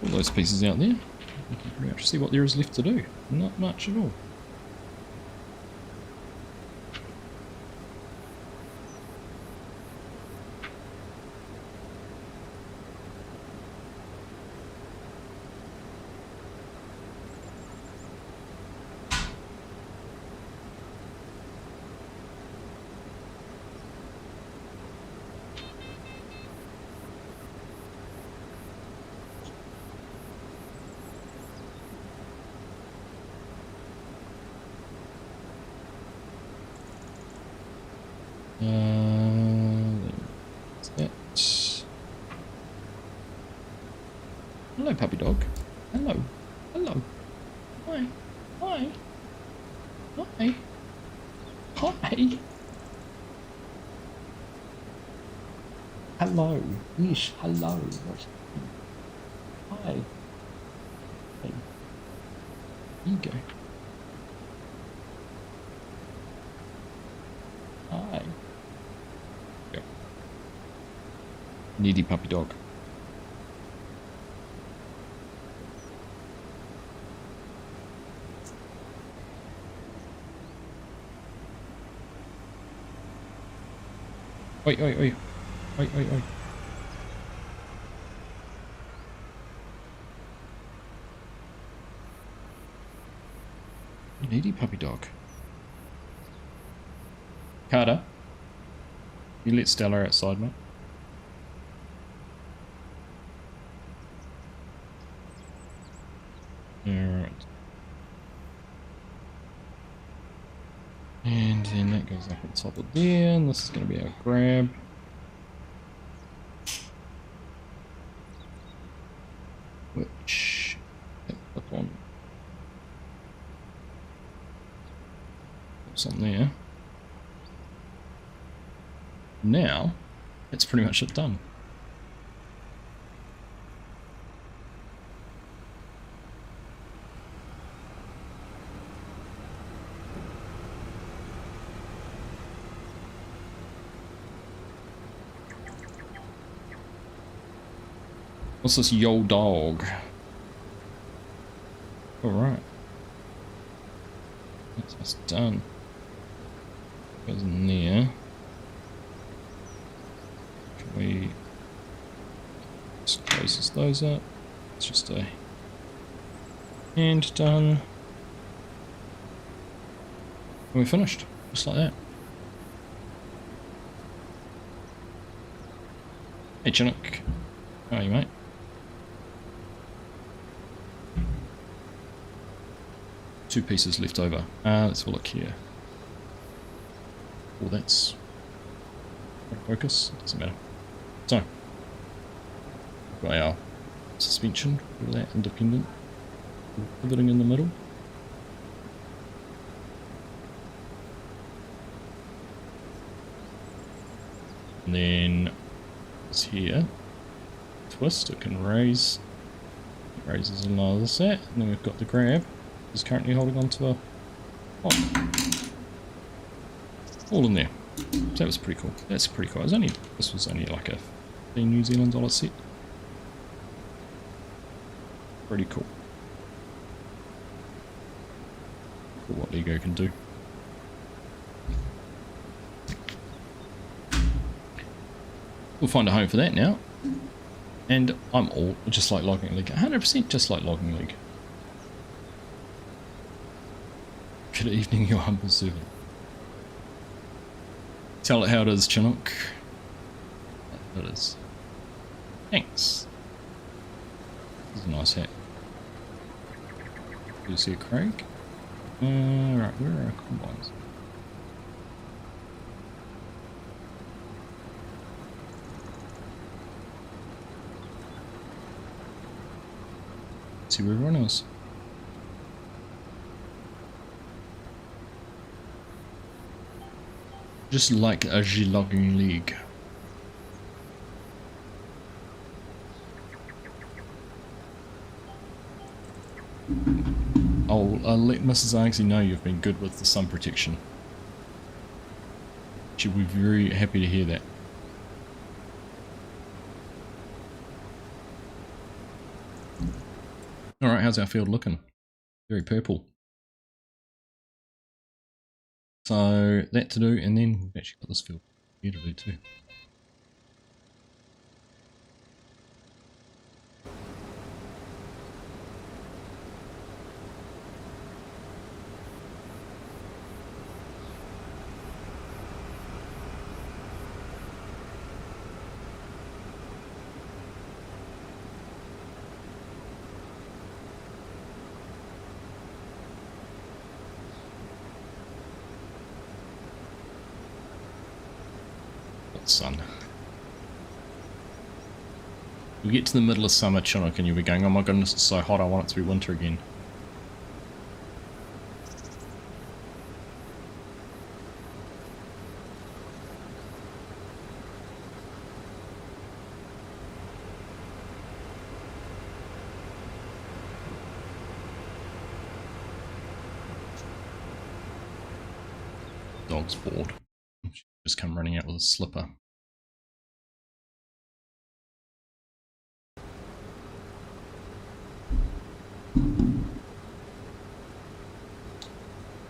All those pieces out there. You can pretty much see what there is left to do. Not much at all. That's that. Hello, puppy dog. Hello. Hello. Hi. Hi. Hi. Hi. Hello. Ish. Hello. What's Hi. Hey. Here you go. Hi. Go. Needy puppy dog. Oi, oi, oi. Oi, oi, oi. Needy puppy dog. Carter, you let Stella outside, mate. Alright. And then that goes up on top of there, and this is going to be our grab. Which, clip on. What's on there? Now, that's pretty much it done. What's this yo dog? Alright. That's done. Goes in there. Can we just closes those up? It's just a and done. And we're finished. Just like that. Hey Chinook. How are you, mate? Two pieces left over. Let's have a look here. Oh, that's focus. Doesn't matter. So, we've got our suspension, all that independent, pivoting in the middle. And then it's here. Twist. It can raise. It raises and lowers that. And then we've got the grab. Is currently holding on to a pot. All in there. So that was pretty cool. That's pretty cool. This was only like a 15 New Zealand dollar set. Pretty cool. For what Lego can do. We'll find a home for that now. And I'm all just like Logging League. 100% just like Logging League. Good evening, your humble servant. Tell it how it is, Chinook. It is. Thanks. This is a nice hat. Do you see a Craig? Right, where are our combines? Let's see where everyone is. Just like Argsy Logging League. I'll let Mrs. Argsy know you've been good with the sun protection. She'll be very happy to hear that. Alright, how's our field looking? Very purple. So that to do, and then we've actually got this field here to do too. sun. You get to the middle of summer, Chinook, and you'll be going, oh my goodness, it's so hot, I want it to be winter again. Dog's bored. She just come running out with a slipper.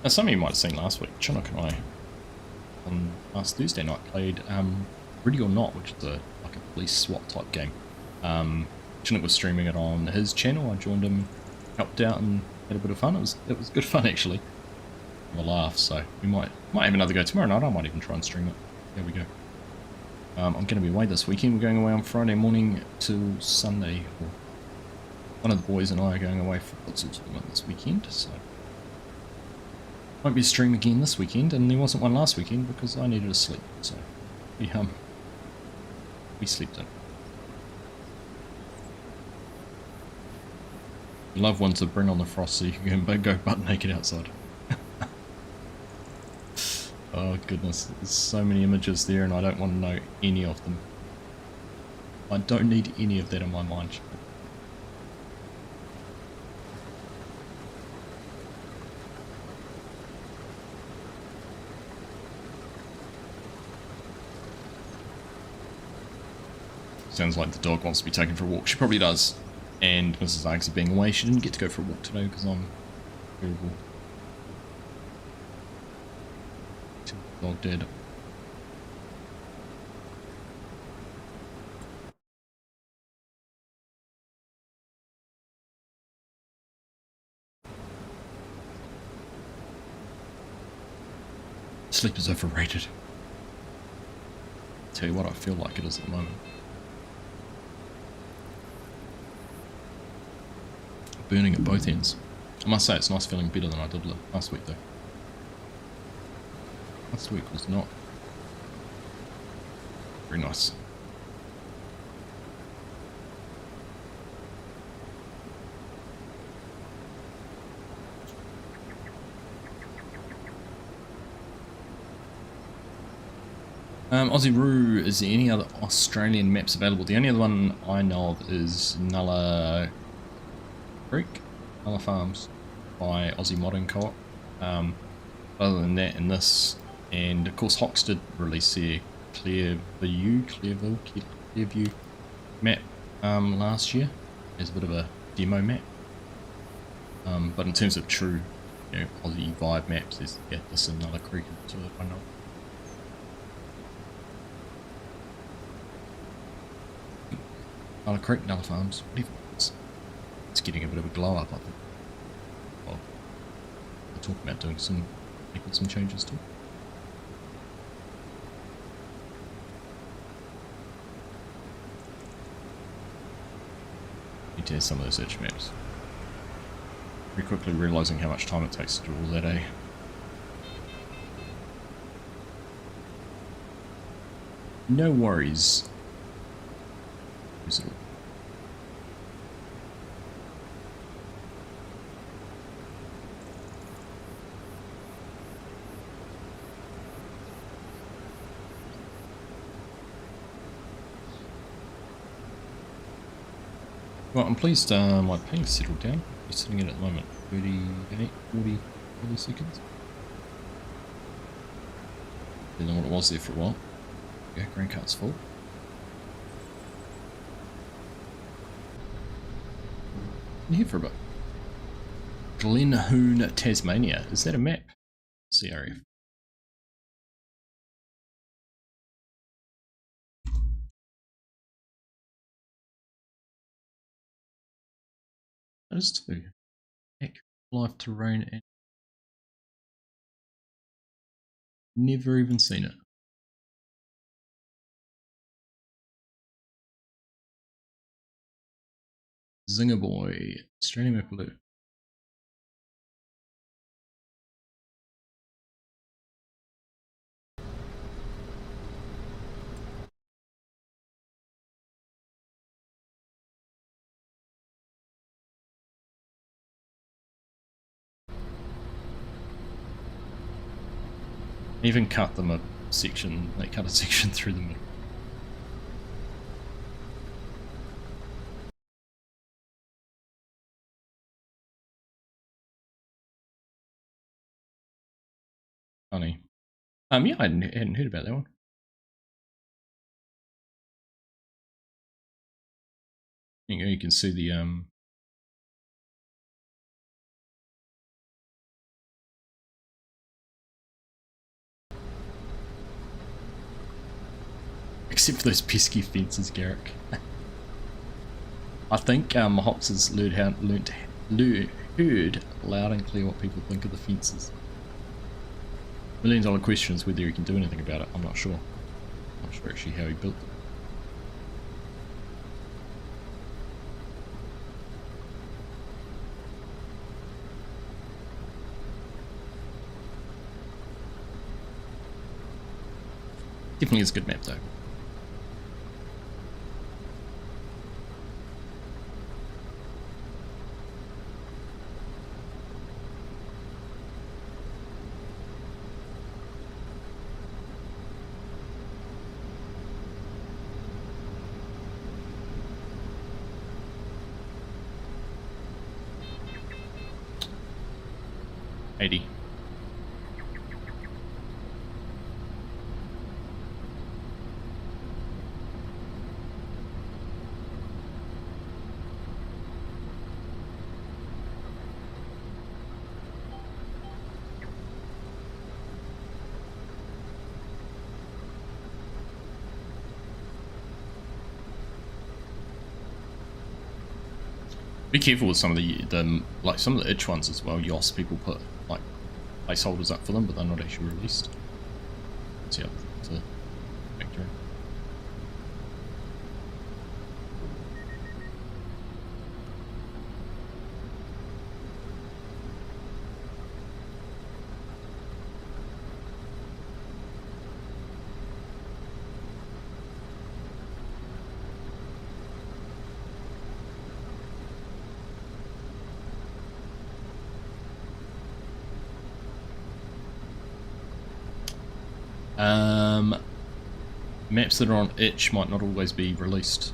Now, some of you might have seen last week, Chinook and I, on last Thursday night, played Ready or Not, which is like a police SWAT type game. Chinook was streaming it on his channel. I joined him, helped out, and had a bit of fun. It was good fun actually. A laugh. So we might have another go tomorrow night. I might even try and stream it. There we go. I'm going to be away this weekend. We're going away on Friday morning till Sunday. One of the boys and I are going away for a futsal tournament this weekend. So won't be a stream again this weekend, and there wasn't one last weekend because I needed to sleep. So we slept in. Love one to bring on the frost so you can go butt naked outside. Oh goodness, there's so many images there and I don't want to know any of them. I don't need any of that in my mind. Sounds like the dog wants to be taken for a walk. She probably does. And Mrs. Argsy being away, she didn't get to go for a walk today because I'm terrible. Dog dead. Sleep is overrated. Tell you what, I feel like it is at the moment. Burning at both ends. I must say it's nice feeling better than I did last week though. Last week was not very nice. Aussie Roo, is there any other Australian maps available? The only other one I know of is Nulla Creek, Nulla Farms by Aussie Modding Co-op. Other than that, in this, and of course Hawks did release their Clearview map last year as a bit of a demo map. But in terms of true, Aussie vibe maps, there's this and Nulla Creek to it, I know. Nulla Creek, Nulla Farms, whatever. It's getting a bit of a glow up, I think. Well, we're talking about making some changes to it. Need to have some of those edge maps. Very quickly realising how much time it takes to do all that, eh? No worries. Who's it? Well, I'm pleased my ping's settled down. We're sitting at the moment 38, 40 milliseconds. Didn't know what it was there for a while. Yeah, grain cart's full. Been here for a bit. Glenhoon, Tasmania. Is that a map? CRF. That is too. Accurate live terrain and never even seen it. Zinger boy, Australian map blue. Even cut them a section, they cut a section through the middle. Funny. Yeah, I hadn't heard about that one. You can see the except for those pesky fences, Garrick. I think Hops has heard loud and clear what people think of the fences. $1 million question is whether he can do anything about it. I'm not sure. I'm not sure actually how he built them. Definitely is a good map though. $80. Be careful with some of the like some of the itch ones as well. Yoss people put like placeholders up for them, but they're not actually released. So yeah, it's a factor. Maps that are on itch might not always be released.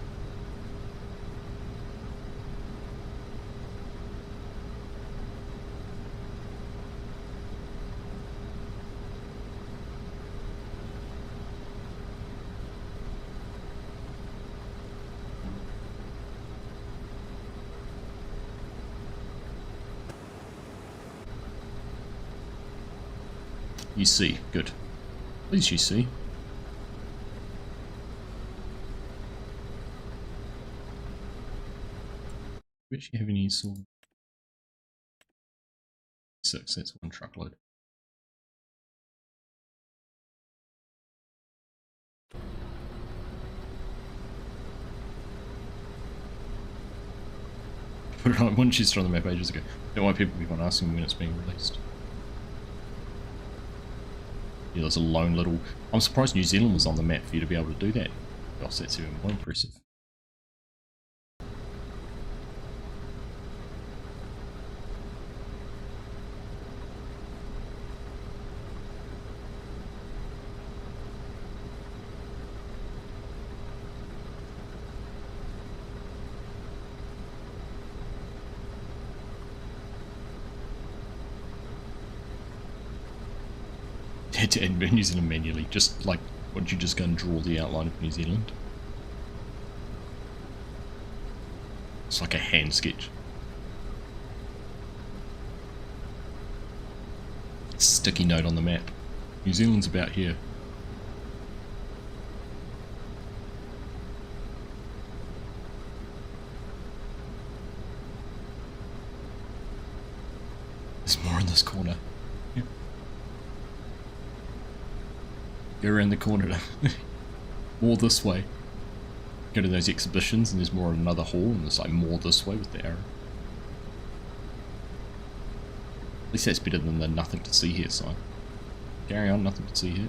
You see, good. At least you see. Do we actually have any sort of 6, that's one truckload. Put it on one chest on the map ages ago. Don't want people keep on asking when it's being released. Yeah, there's a lone little... I'm surprised New Zealand was on the map for you to be able to do that. Gosh, that's even more impressive. Had to add New Zealand manually, just like, would you just go and draw the outline of New Zealand? It's like a hand sketch. Sticky note on the map. New Zealand's about here. There's more in this corner. Yeah. Go around the corner. More this way. Go to those exhibitions and there's more in another hall and there's like more this way with the arrow. At least that's better than the nothing to see here sign. Carry on, nothing to see here.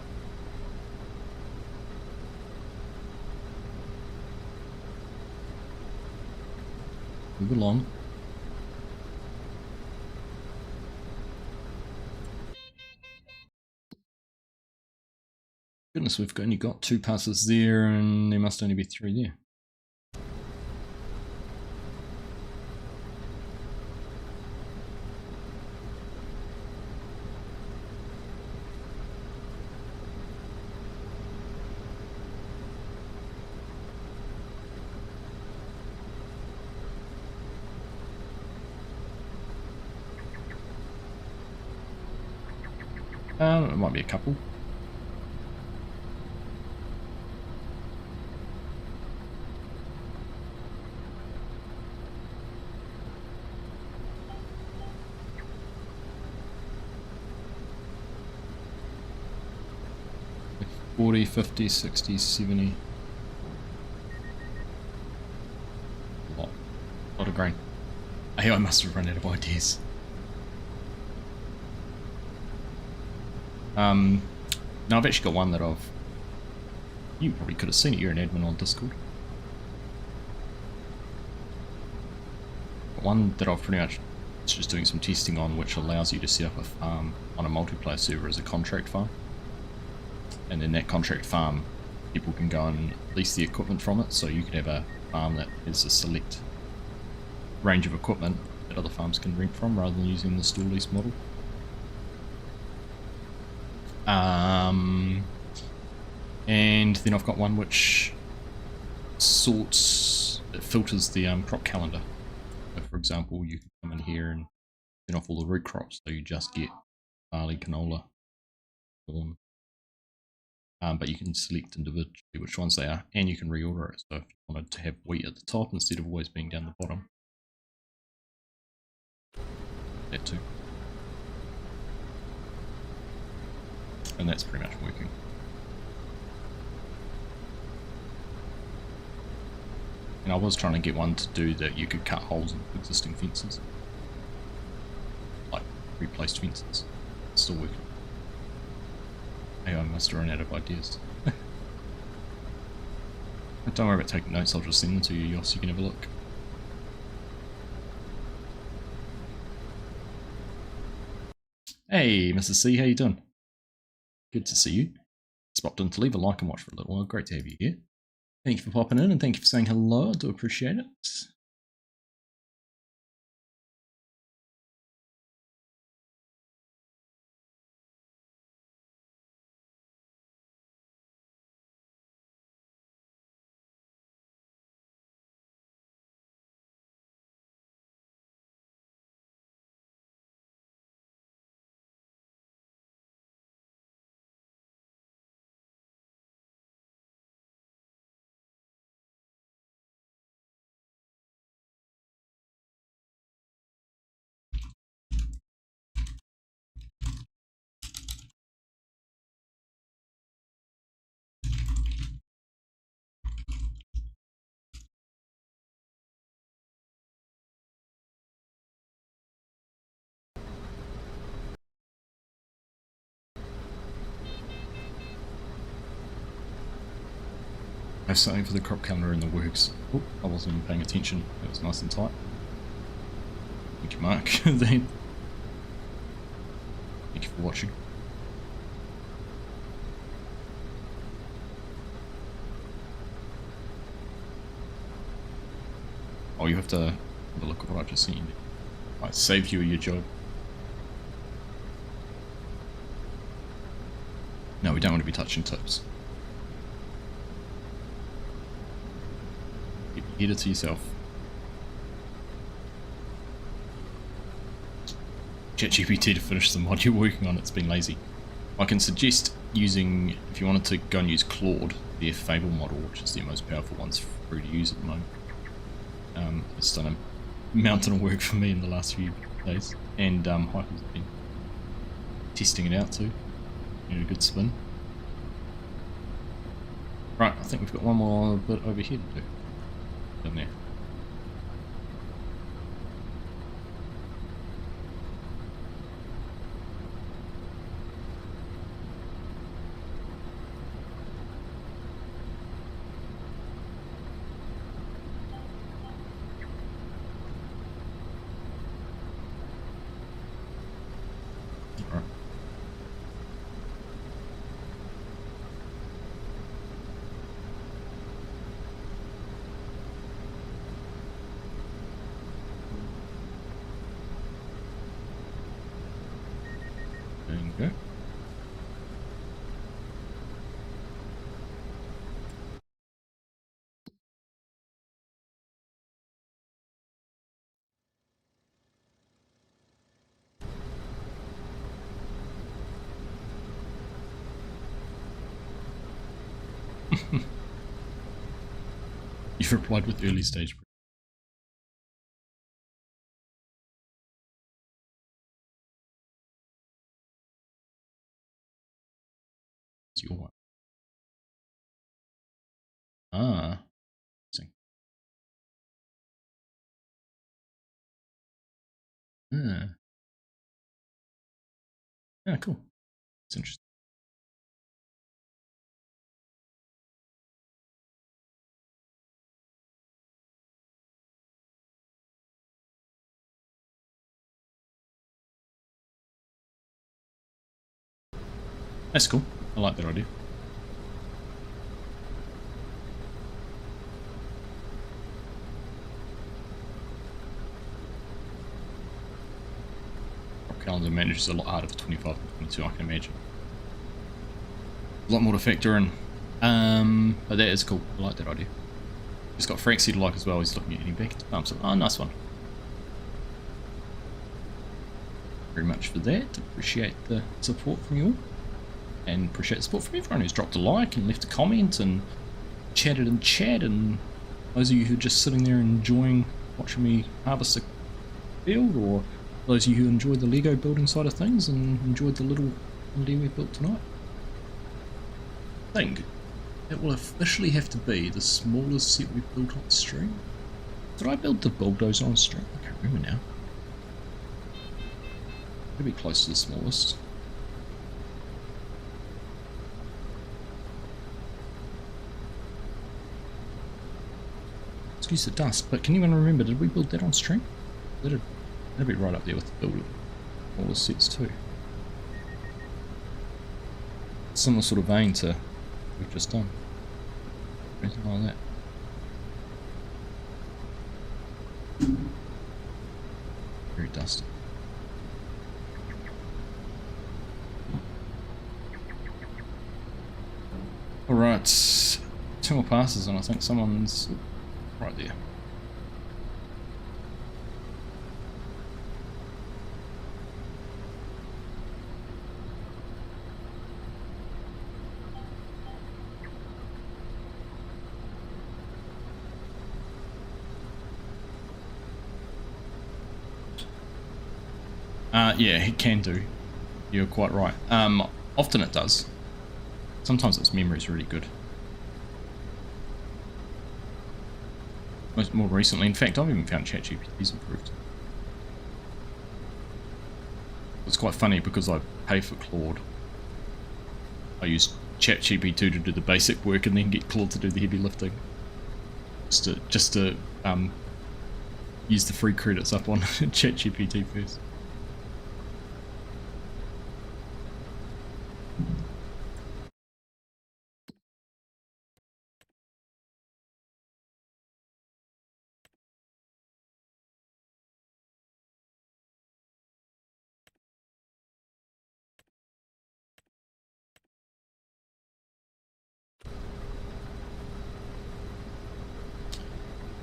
Move along. Goodness, we've only got 2 passes there, and there must only be 3 there. It might be a couple. Like 40, 50, 60, 70. A lot of grain. Hey, I must have run out of ideas. Now I've actually got one that you probably could have seen it, you're an admin on Discord. But one that I've pretty much just doing some testing on, which allows you to set up a farm on a multiplayer server as a contract farm. And then that contract farm, people can go and lease the equipment from it, so you could have a farm that has a select range of equipment that other farms can rent from, rather than using the store lease model. And then I've got one which it filters the crop calendar. So for example, you can come in here and turn off all the root crops, so you just get barley, canola, corn. But you can select individually which ones they are, and you can reorder it. So if you wanted to have wheat at the top instead of always being down the bottom, that too. And that's pretty much working. And I was trying to get one to do that you could cut holes in existing fences. Like replaced fences. It's still working. Hey, I must have run out of ideas. Don't worry about taking notes, I'll just send them to you so you can have a look. Hey, Mrs. C, how you doing? Good to see you. Just popped in to leave a like and watch for a little while. Great to have you here. Thank you for popping in and thank you for saying hello. I do appreciate it. I have something for the crop calendar in the works. Oh, I wasn't even paying attention. It was nice and tight. Thank you, Mark. Thank you for watching. Oh, you have to have a look at what I've just seen. I saved you your job. No, we don't want to be touching tips. Keep your header to yourself. ChatGPT to finish the mod you're working on, it's been lazy. I can suggest using, if you wanted to go and use Claude, their Fable model, which is the most powerful one, it's free to use at the moment. It's done a mountain of work for me in the last few days, and Hyper's been testing it out too. Need a good spin. Right, I think we've got one more bit over here to do. Down there. You've replied with early stage. It's your one. Ah. Ah. Yeah, cool. It's interesting. That's cool. I like that idea. Our calendar manages a lot harder for 25 and 22, I can imagine. A lot more to factor in. But that is cool. I like that idea. Just got Frank to like as well. He's looking at getting back into farm. So, oh, nice one. Very much for that. Appreciate the support from you all. And appreciate the support from everyone who's dropped a like and left a comment and chatted in chat. And those of you who are just sitting there enjoying watching me harvest a field, or those of you who enjoyed the Lego building side of things and enjoyed the little idea we built tonight. I think it will officially have to be the smallest set we built on stream. Did I build the bulldozer on stream? I can't remember now. It'll be close to the smallest. Excuse the dust, but can anyone remember, did we build that on stream? That'd be right up there with the build all the sets too. Similar sort of vein to what we've just done. Anything like that. Very dusty. Alright, 2 more passes and I think someone's right there. Yeah, it can do. You're quite right. Often it does. Sometimes its memory is really good. More recently, in fact, I've even found ChatGPT's improved. It's quite funny because I pay for Claude. I use ChatGPT to do the basic work and then get Claude to do the heavy lifting. Just to use the free credits up on ChatGPT first.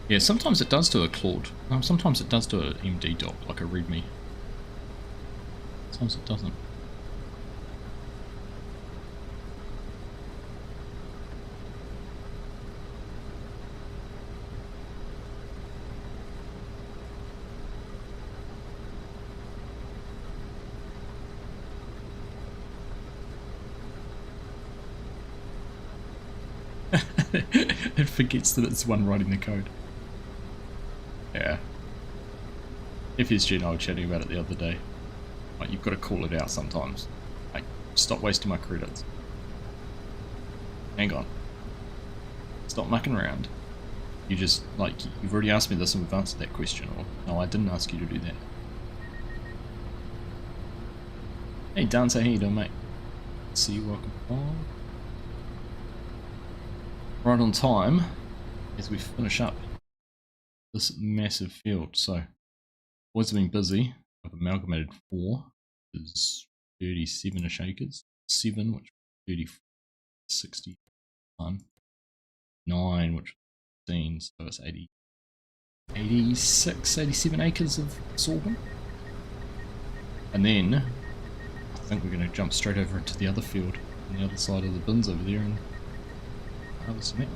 Yeah, sometimes it does do a Claude. Sometimes it does do an MD doc, like a README. Sometimes it doesn't. It forgets that it's the one writing the code. Yeah. FSG and I were chatting about it the other day. Like, you've got to call it out sometimes. Like, stop wasting my credits. Hang on. Stop mucking around. You just, like, you've already asked me this and we've answered that question, or no, I didn't ask you to do that. Hey, Dante, how you doing, mate? See you, welcome on. Right on time as we finish up this massive field. So, boys have been busy. I've amalgamated 4, is 37-ish acres, 7, which 30, 61, 9, which 15, so it's 80, 86, 87 acres of sorghum. And then I think we're going to jump straight over into the other field on the other side of the bins over there and other cement.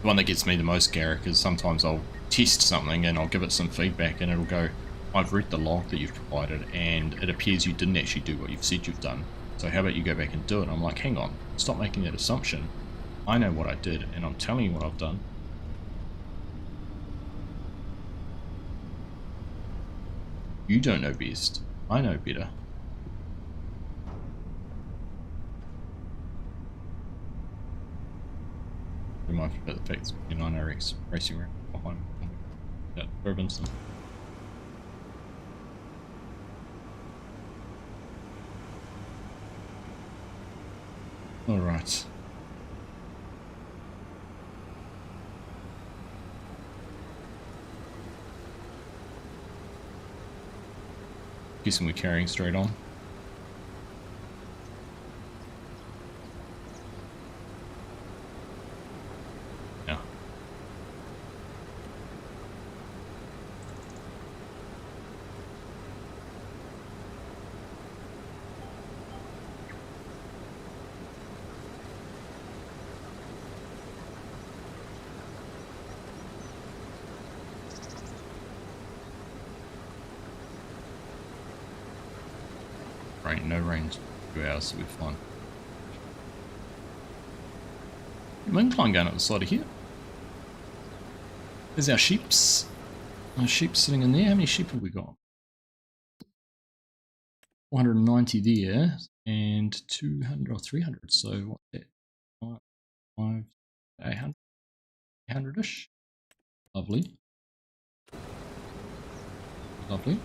The one that gets me the most, Garrick, is sometimes I'll test something and I'll give it some feedback and it'll go, I've read the log that you've provided and it appears you didn't actually do what you've said you've done. So how about you go back and do it? I'm like, hang on, stop making that assumption. I know what I did and I'm telling you what I've done. You don't know best. I know better. Remind me about the fact that 9RX racing around behind me. That Robinson. Alright. Guessing we're carrying straight on. Yeah. Rain, no rain, 2 hours, so we're fine. Incline going up the side of here. There's our sheeps. Our sheep sitting in there. How many sheep have we got? 490 there and 200 or 300. So what's that? 5, 800, 800-ish. Lovely. Lovely.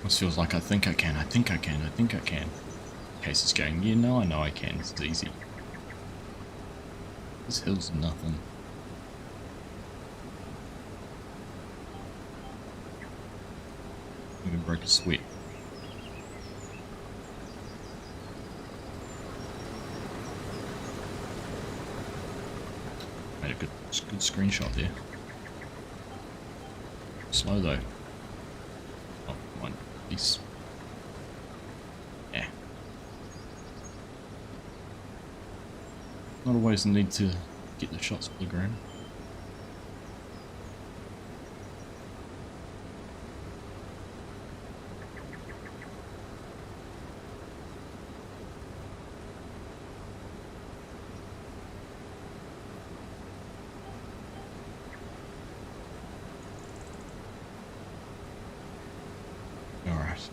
This feels like I think I can, I think I can, I think I can. Case is going, yeah, no, I know I can, it's easy. This hill's nothing. Even broke a sweat. Made a good screenshot there. Slow though. Oh, come on, please. Yeah. Not always the need to get the shots for the ground. Alright.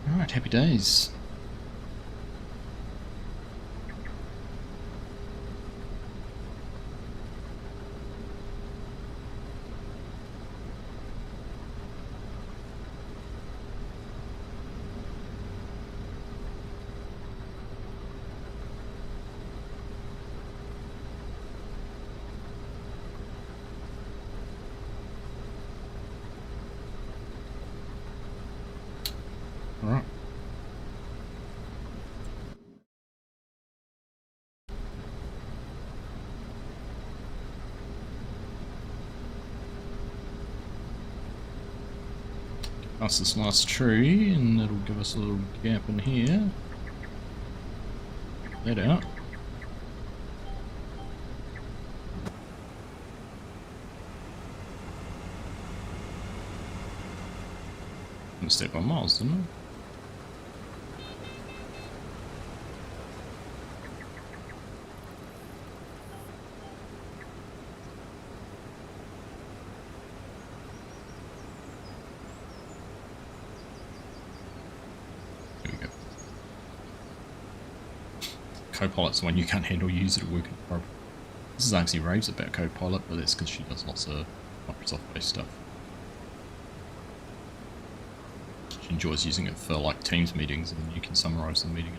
Alright, happy days. Alright. Past this last tree, and it'll give us a little gap in here. That out. Mistake by miles, didn't I? Copilot's the one you can't handle, use it at work. This is Argsy raves about Copilot, but that's because she does lots of Microsoft-based stuff. She enjoys using it for like Teams meetings, and then you can summarize the meeting.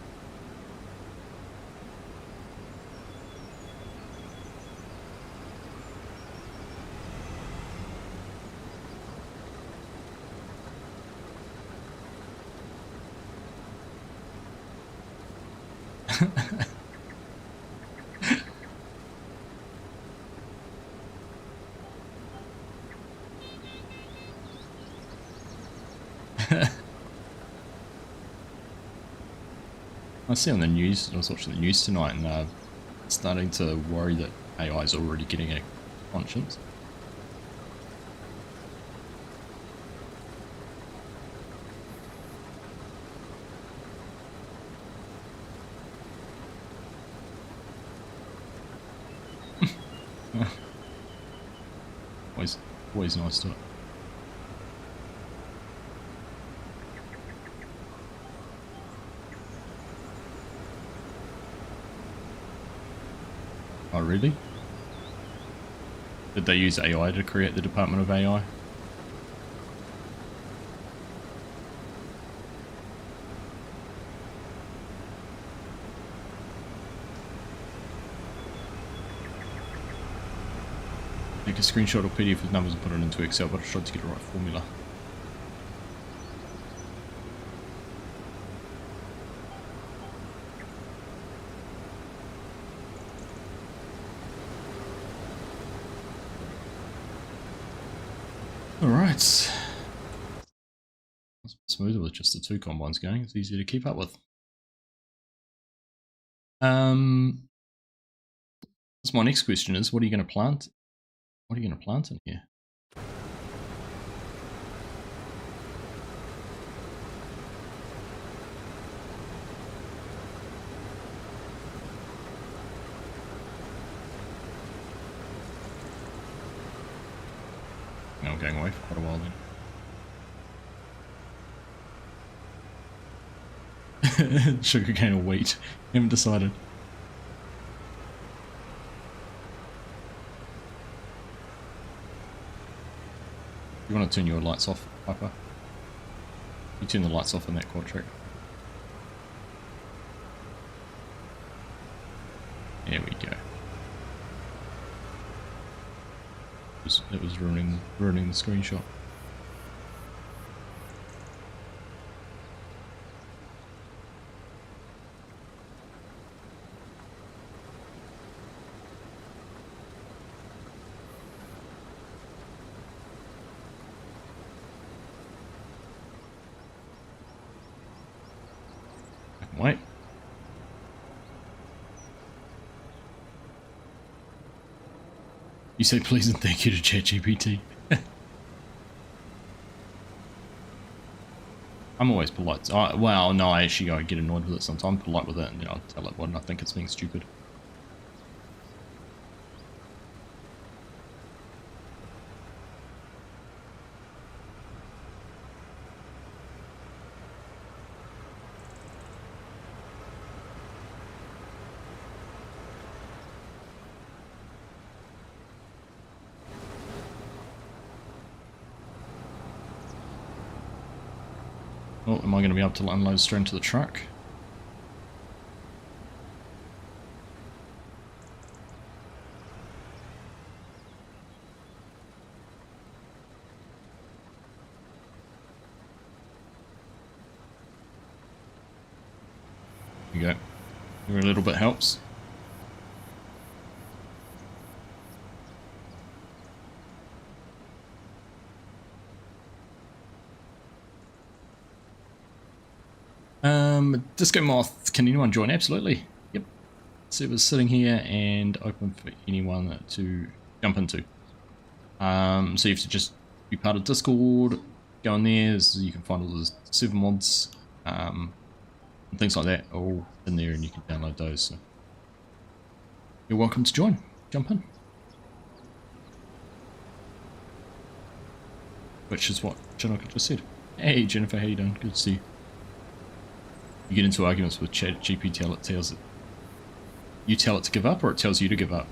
I see on the news, I was watching the news tonight, and starting to worry that AI is already getting a conscience. Always nice to it. Oh, really? Did they use AI to create the Department of AI? Take a screenshot or PDF with numbers and put it into Excel, but I tried to get the right formula. Alright. It's smoother with just the two combines going. It's easier to keep up with. So my next question is, what are you going to plant? What are you going to plant in here? I'm going away for quite a while then. Sugarcane or wheat? Haven't decided. You want to turn your lights off, Piper? You turn the lights off in that quad track. There we go. It was ruining the screenshot. Wait. You say please and thank you to ChatGPT. I'm always polite. Well, no, I actually get annoyed with it sometimes. I'm polite with it, and then I'll tell it when I think it's being stupid. Oh, am I going to be able to unload straight into the truck? There you go. Every little bit helps. Disco Moth, can anyone join? Absolutely. Yep. Server's sitting here and open for anyone to jump into. So you have to just be part of Discord, go in there, so you can find all the server mods, and things like that, all in there, and you can download those. So you're welcome to join. Jump in. Which is what Janaka just said. Hey Jennifer, how you doing? Good to see you. You get into arguments with ChatGPT, tells it You tell it to give up, or it tells you to give up?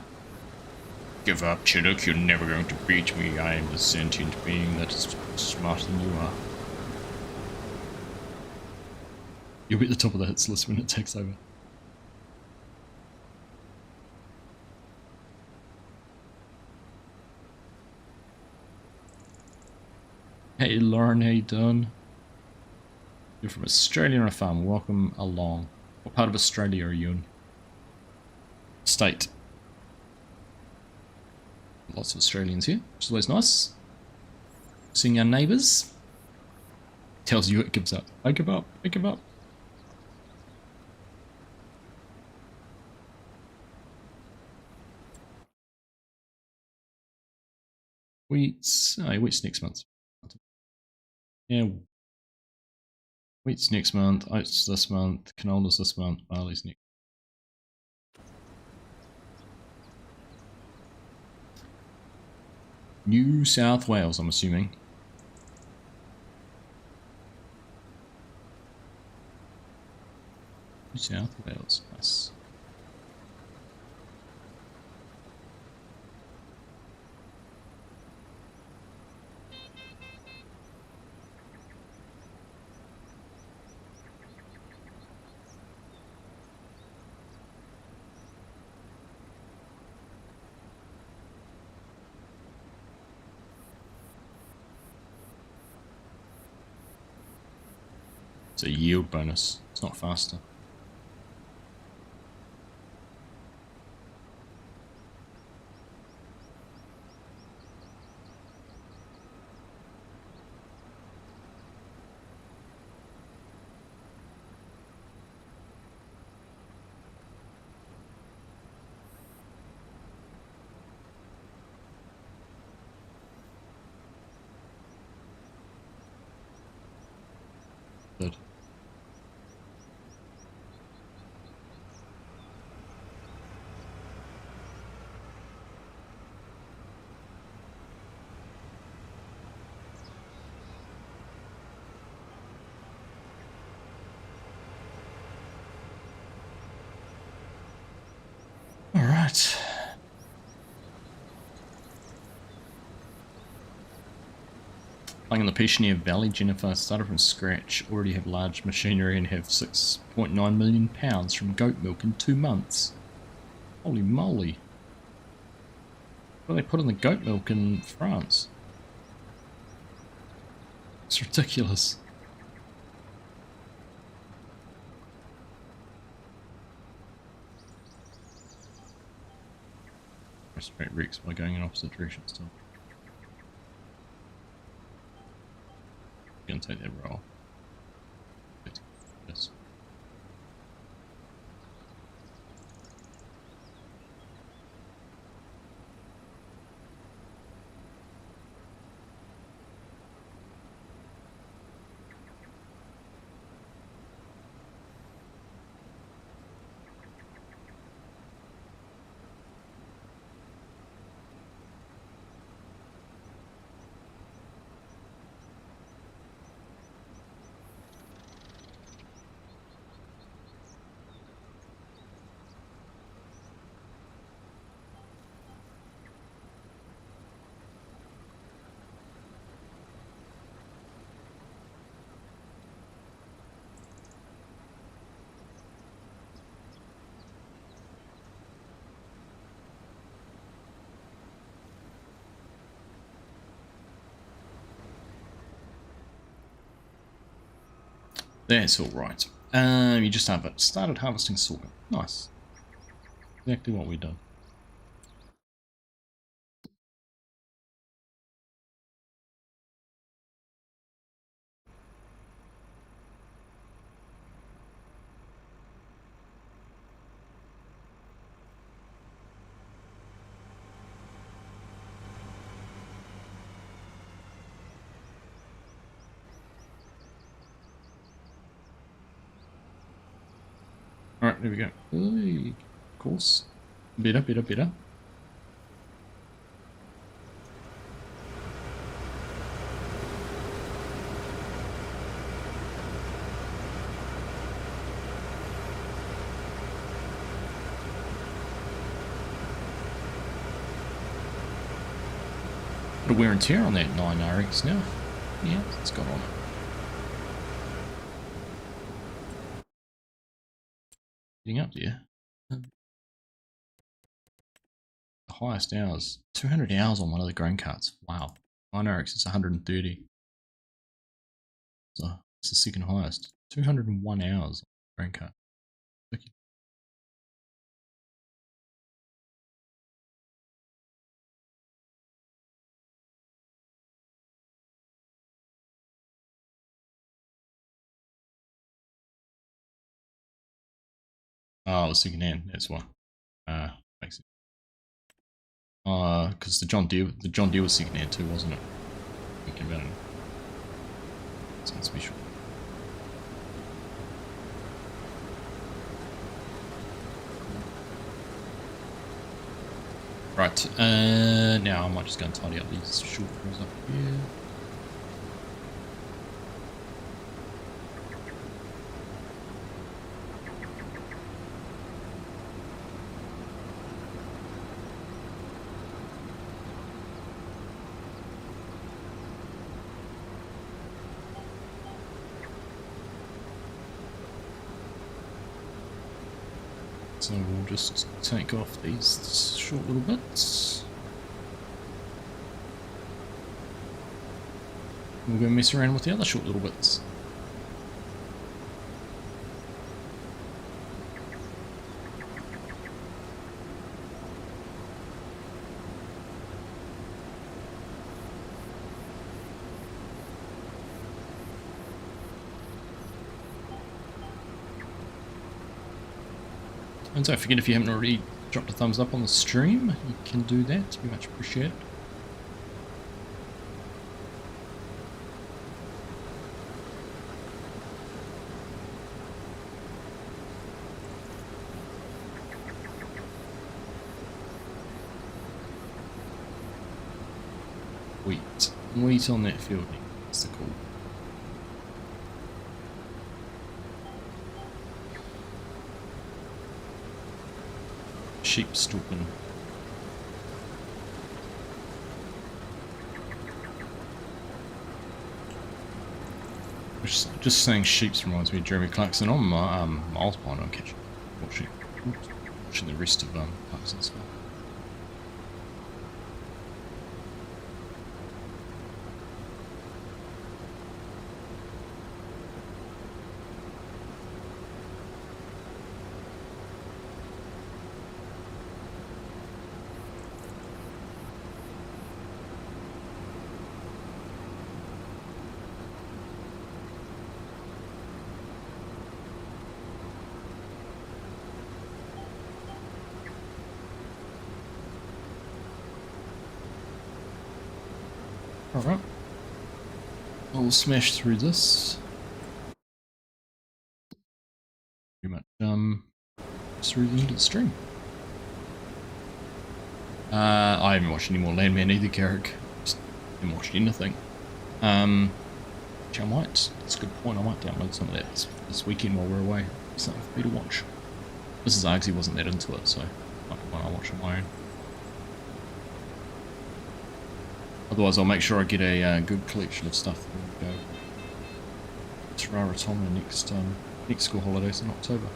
Give up, Chinook. You're never going to beat me. I am a sentient being that is smarter than you are. You'll be at the top of the hits list when it takes over. Hey Lauren, how you doing? You're from Australia on a farm. Welcome along. What part of Australia are you in? State. Lots of Australians here, which is always nice. Seeing our neighbours. Tells you it gives up. I give up. I give up. Wheat's... Oh, wheat's next month. Yeah. Wheat's next month. Oats this month. Canola's this month. Barley's next. New South Wales, I'm assuming. New South Wales, nice. It's a yield bonus. It's not faster. Good. All right. Playing in the Peshania Valley, Jennifer started from scratch, already have large machinery and have 6.9 million pounds from goat milk in 2 months. Holy moly. What do they put in the goat milk in France? It's ridiculous. Frustrate Rex by going in opposite directions still. Gonna take that roll. Yes. That's alright. You just have it. Started harvesting sorghum. Nice. Exactly what we've done. Alright, there we go. Oy, of course. Better, better, better. Bit of wear and tear on that 9RX now. Yeah, it's got on it. Getting up there. The highest hours. 200 hours on one of the grain carts. Wow. 9RX is 130. So it's the second highest. 201 hours on the grain cart. Okay. Oh, the second hand, that's why. Makes it. Because the John Deere was second hand too, wasn't it? Thinking about it. Sounds special. Right, now I might just go and tidy up these short rows up here. So we'll just take off these short little bits. We'll go mess around with the other short little bits. And don't forget, if you haven't already dropped a thumbs up on the stream, you can do that. It'd be much appreciated. Wheat on that field. That's the call. Sheep stalking. Just saying sheeps reminds me of Jeremy Clarkson on my Miles Pond on catching. Watching the rest of Clarkson's stuff. Alright, I'll smash through this. Pretty much through the end of the stream. I haven't watched any more Landman either, Carrick. Just haven't watched anything. Which I might, that's a good point, I might download some of that this weekend while we're away. Something for me to watch. Mrs. Argsy wasn't that into it, so might be one I'll watch on my own. Otherwise, I'll make sure I get a good collection of stuff and go to Rarotonga next school holidays in October.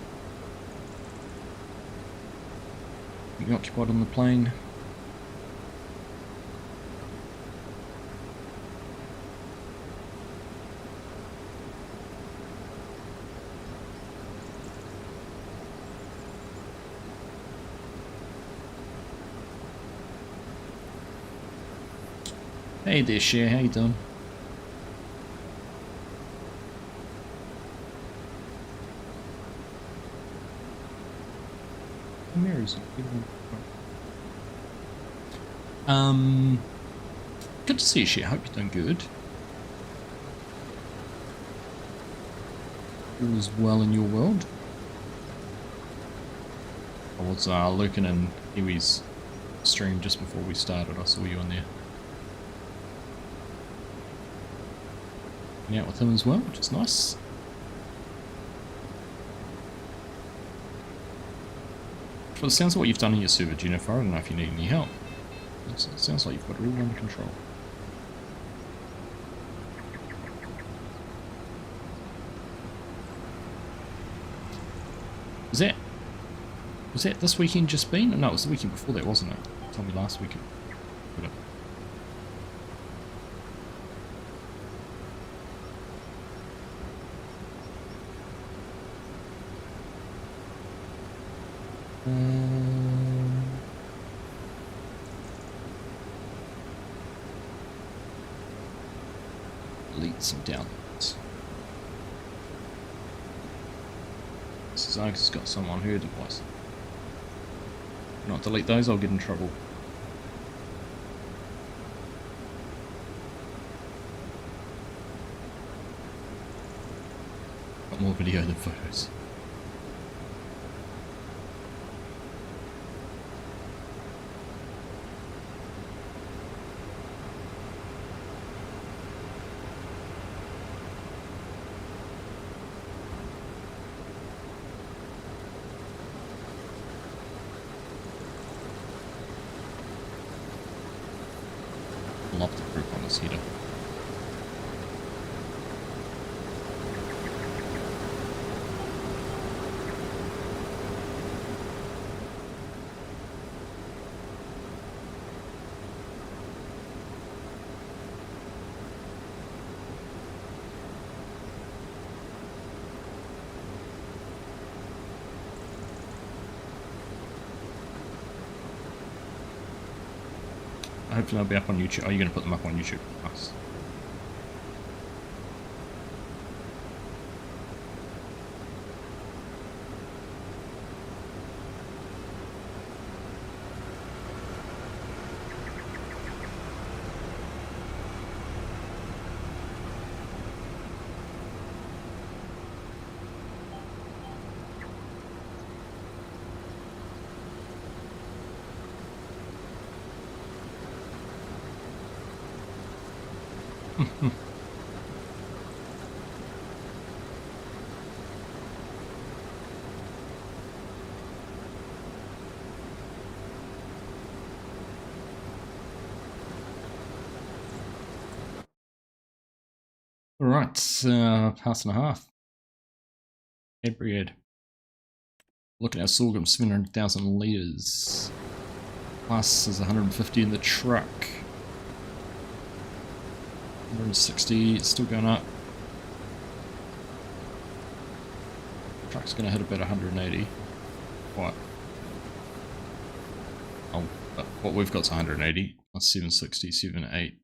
Being occupied on the plane. Hey there, Cher, how you doing? Mary's good to see you, Cher. Hope you're doing good. All is well in your world. I was lurking in Iwi's stream just before we started. I saw you on there. Out with him as well, which is nice. Well, it sounds like what you've done in your server, Jennifer. I don't know if you need any help. It sounds like you've got it all under control. Was that this weekend just been? No, it was the weekend before that, wasn't it? You told me last weekend. Got it. Delete some downloads. This is Argsy's got some on her device. Not delete those, I'll get in trouble. Got more video than photos. Love the group on this heater. Hopefully they'll be up on YouTube. Are you going to put them up on YouTube? Nice. Alright, pass and a half. Head brigade. Look at our sorghum, 700,000 litres. Plus is 150 in the truck. 160, it's still going up. Truck's going to hit about 180. What? Oh, but what we've got's 180. That's 760, 78.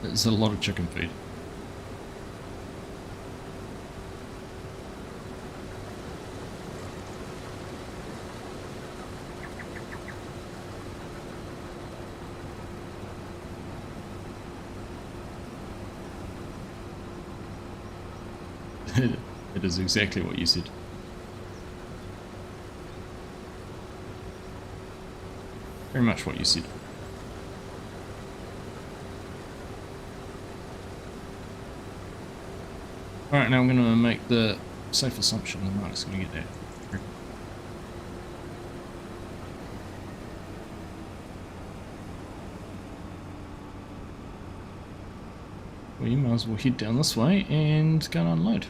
There's a lot of chicken feed. It is exactly what you said. Very much what you said. Alright, now I'm going to make the safe assumption that Mark's going to get that. We might as well head down this way and go and unload.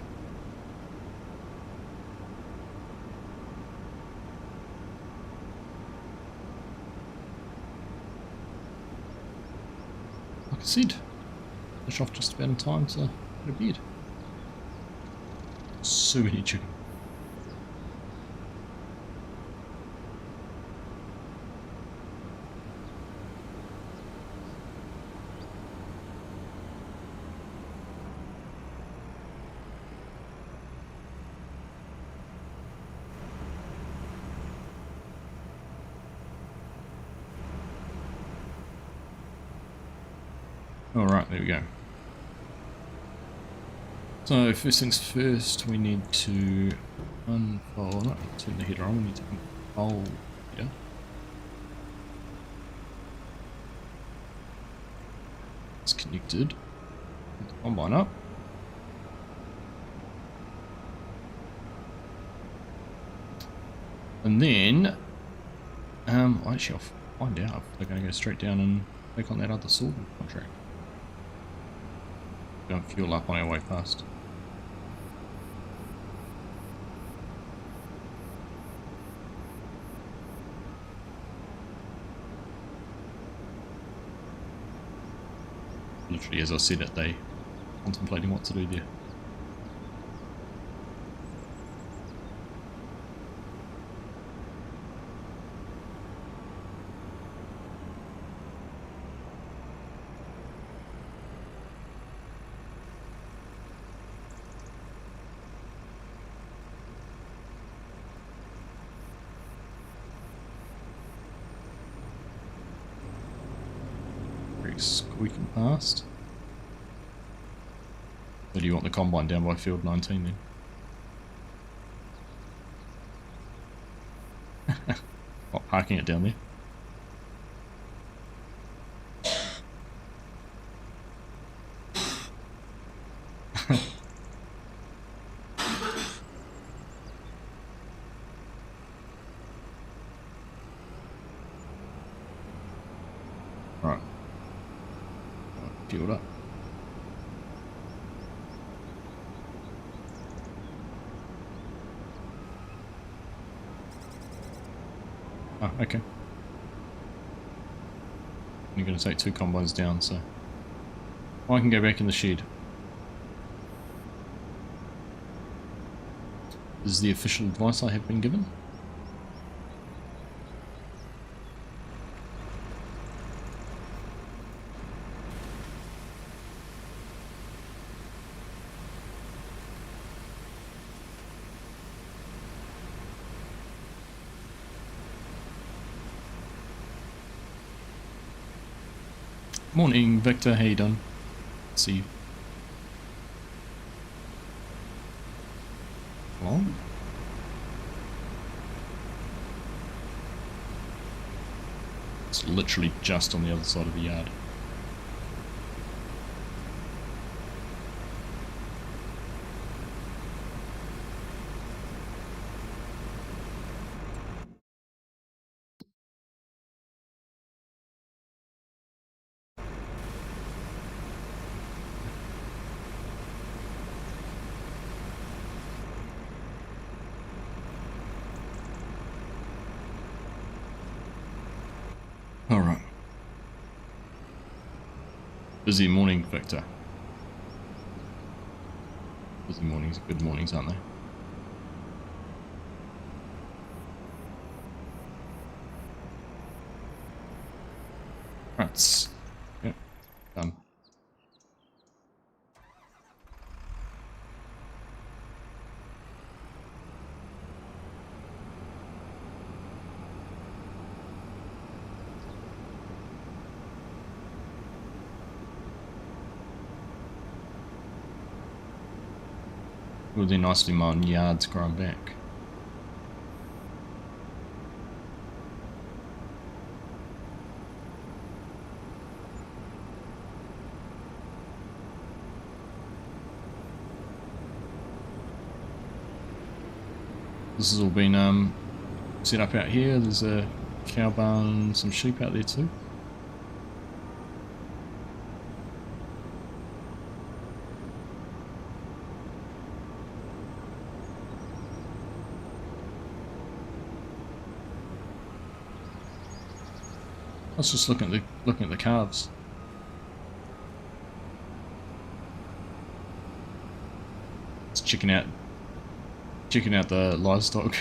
Like I said, finish off just about in time to go to bed. So many chicken. All right, there we go. So first things first, we need to unfold, not turn the header on, we need to unfold here. It's connected. Put the combine up. And then, actually I'll find out if they're going to go straight down and take on that other sawmill contract. Go and fuel up on our way past. Literally, as I said it, they contemplating what to do there. Squeaking past. Or do you want the combine down by field 19 then? Not parking it down there. Right. Fueled up. Oh, okay. You're going to take 2 combines down, so I can go back in the shed. This is the official advice I have been given. Morning, Victor. How you doing? See you. Hello? It's literally just on the other side of the yard. Alright. Busy morning, Victor. Busy mornings are good mornings, aren't they? Right. Yep. Done. Really nicely mown yards growing back. This has all been set up out here. There's a cow barn, some sheep out there too. I was just looking at the calves. It's checking out the livestock.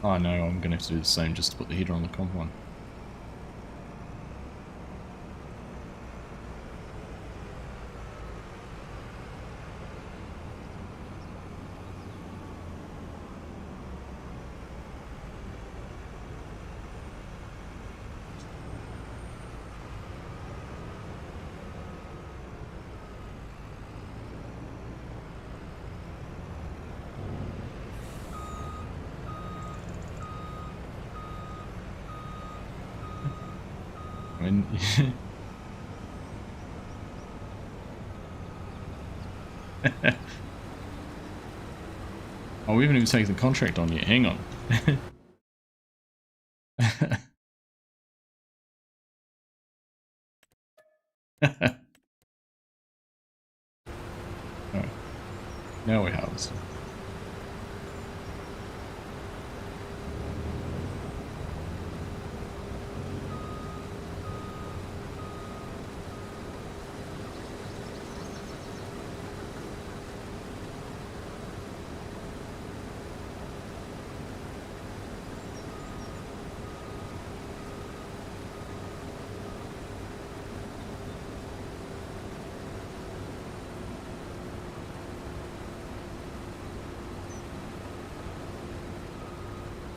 I know, I'm gonna have to do the same just to put the header on the combine. mean, oh, we haven't even taken the contract on yet. Hang on. Alright, now we harvest.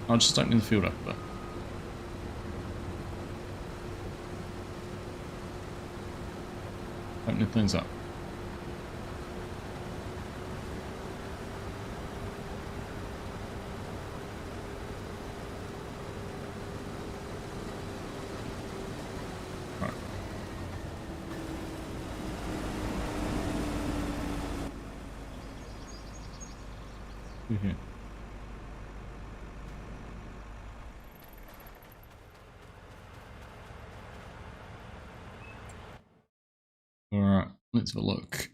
I'll just open the field up, but opening things up. Right. Okay. Alright, let's have a look.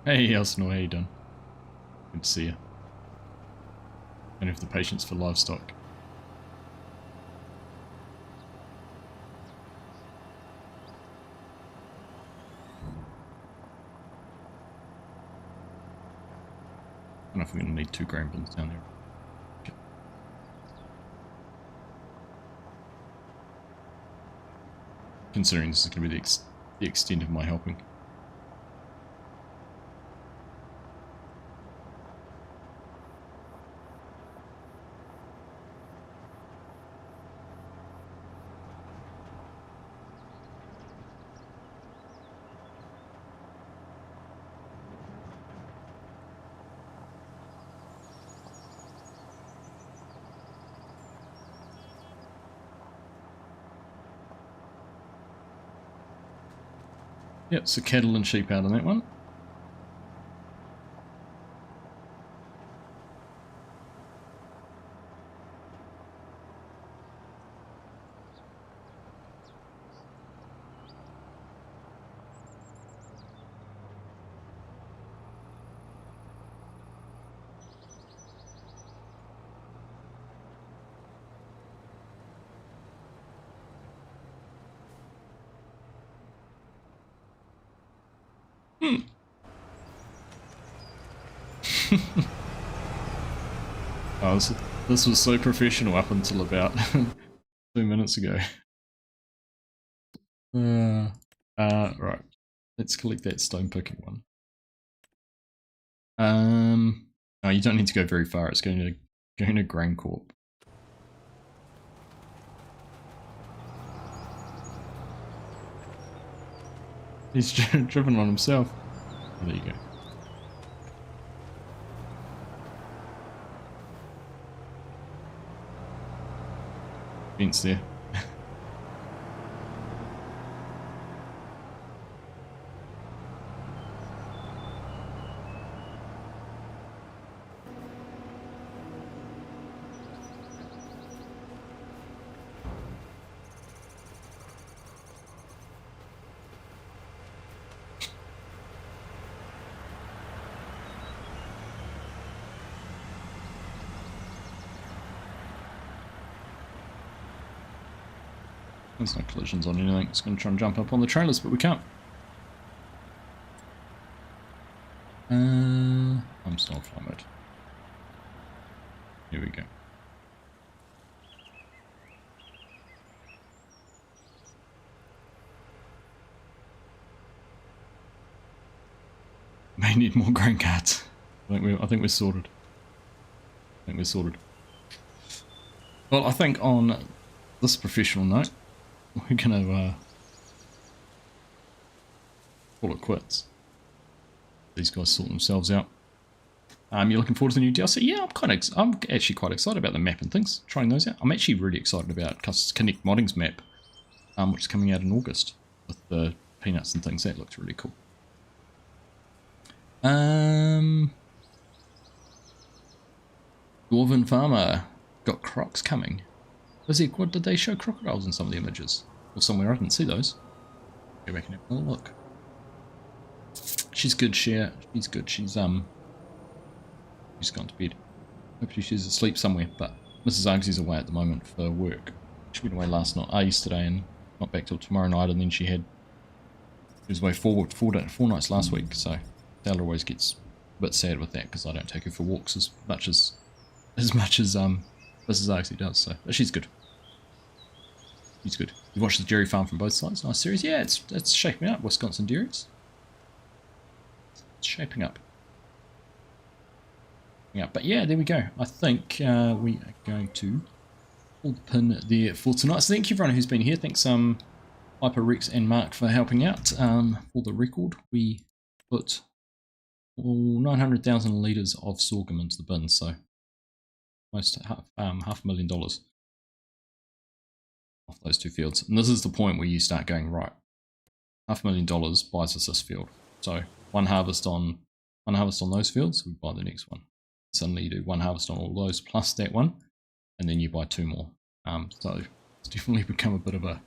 Hey, Elsinore, how you doing? Good to see you. And if the patience for livestock. I don't know if we're going to need 2 grain bins down there. Okay. Considering this is going to be the extent of my helping. Yep, so cattle and sheep out on that one. Oh, this was so professional up until about 2 minutes ago. Right. Let's collect that stone picking one. No, you don't need to go very far. It's going to Grain Corp. He's driven on himself. Oh, there you go. Fence there. There's no collisions on anything. It's going to try and jump up on the trailers, but we can't. I'm still on fly mode. Here we go. May need more grain carts. I think we're sorted. Well, I think on this professional note, we're gonna call it quits. These guys sort themselves out. You're looking forward to the new DLC? Yeah, I'm actually quite excited about the map and things. Trying those out. I'm actually really excited about Connect Modding's map, which is coming out in August with the peanuts and things. That looks really cool. Dwarven Farmer got crocs coming. What did they show crocodiles in some of the images? Or somewhere I didn't see those. Go back and have a look. She's good, She's good. She's gone to bed. Hopefully she's asleep somewhere, but Mrs. Argsy's away at the moment for work. She went away yesterday and not back till tomorrow night, and then she was away four nights last week, so Taylor always gets a bit sad with that because I don't take her for walks as much as Mrs. Argsy does, so but she's good. She's good. You watched the dairy farm from both sides. Nice series. Yeah, it's shaping up. Wisconsin dairies. It's shaping up. Yeah, but yeah, there we go. I think we are going to pull the pin there for tonight. So thank you everyone who's been here. Thanks Hyper Rex and Mark for helping out. For the record, we put 900,000 litres of sorghum into the bin, so almost $500,000 off those two fields. And this is the point where you start going, right, $500,000 buys us this field. So one harvest on those fields, we buy the next one. Suddenly you do one harvest on all those plus that one, and then you buy two more. So it's definitely become a bit of a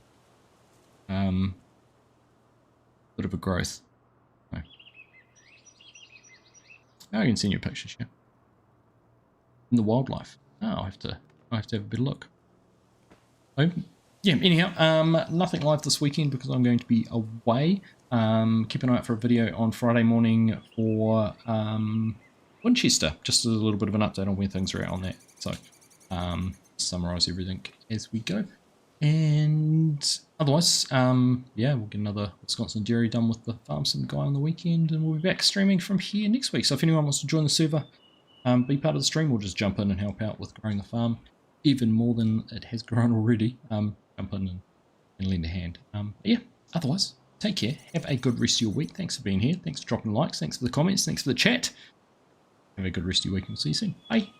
growth. So, I can send you a picture, yeah. In the wildlife. Oh, I have to have a bit of look. Oh, yeah, anyhow, nothing live this weekend because I'm going to be away. Keep an eye out for a video on Friday morning for Winchester. Just a little bit of an update on where things are at on that. So, summarise everything as we go. And otherwise, yeah, we'll get another Wisconsin dairy done with the farm sim guy on the weekend, and we'll be back streaming from here next week. So if anyone wants to join the server, be part of the stream, we'll just jump in and help out with growing the farm even more than it has grown already. Jump in and lend a hand. Yeah, otherwise, take care. Have a good rest of your week. Thanks for being here. Thanks for dropping likes. Thanks for the comments. Thanks for the chat. Have a good rest of your week and we'll see you soon. Bye.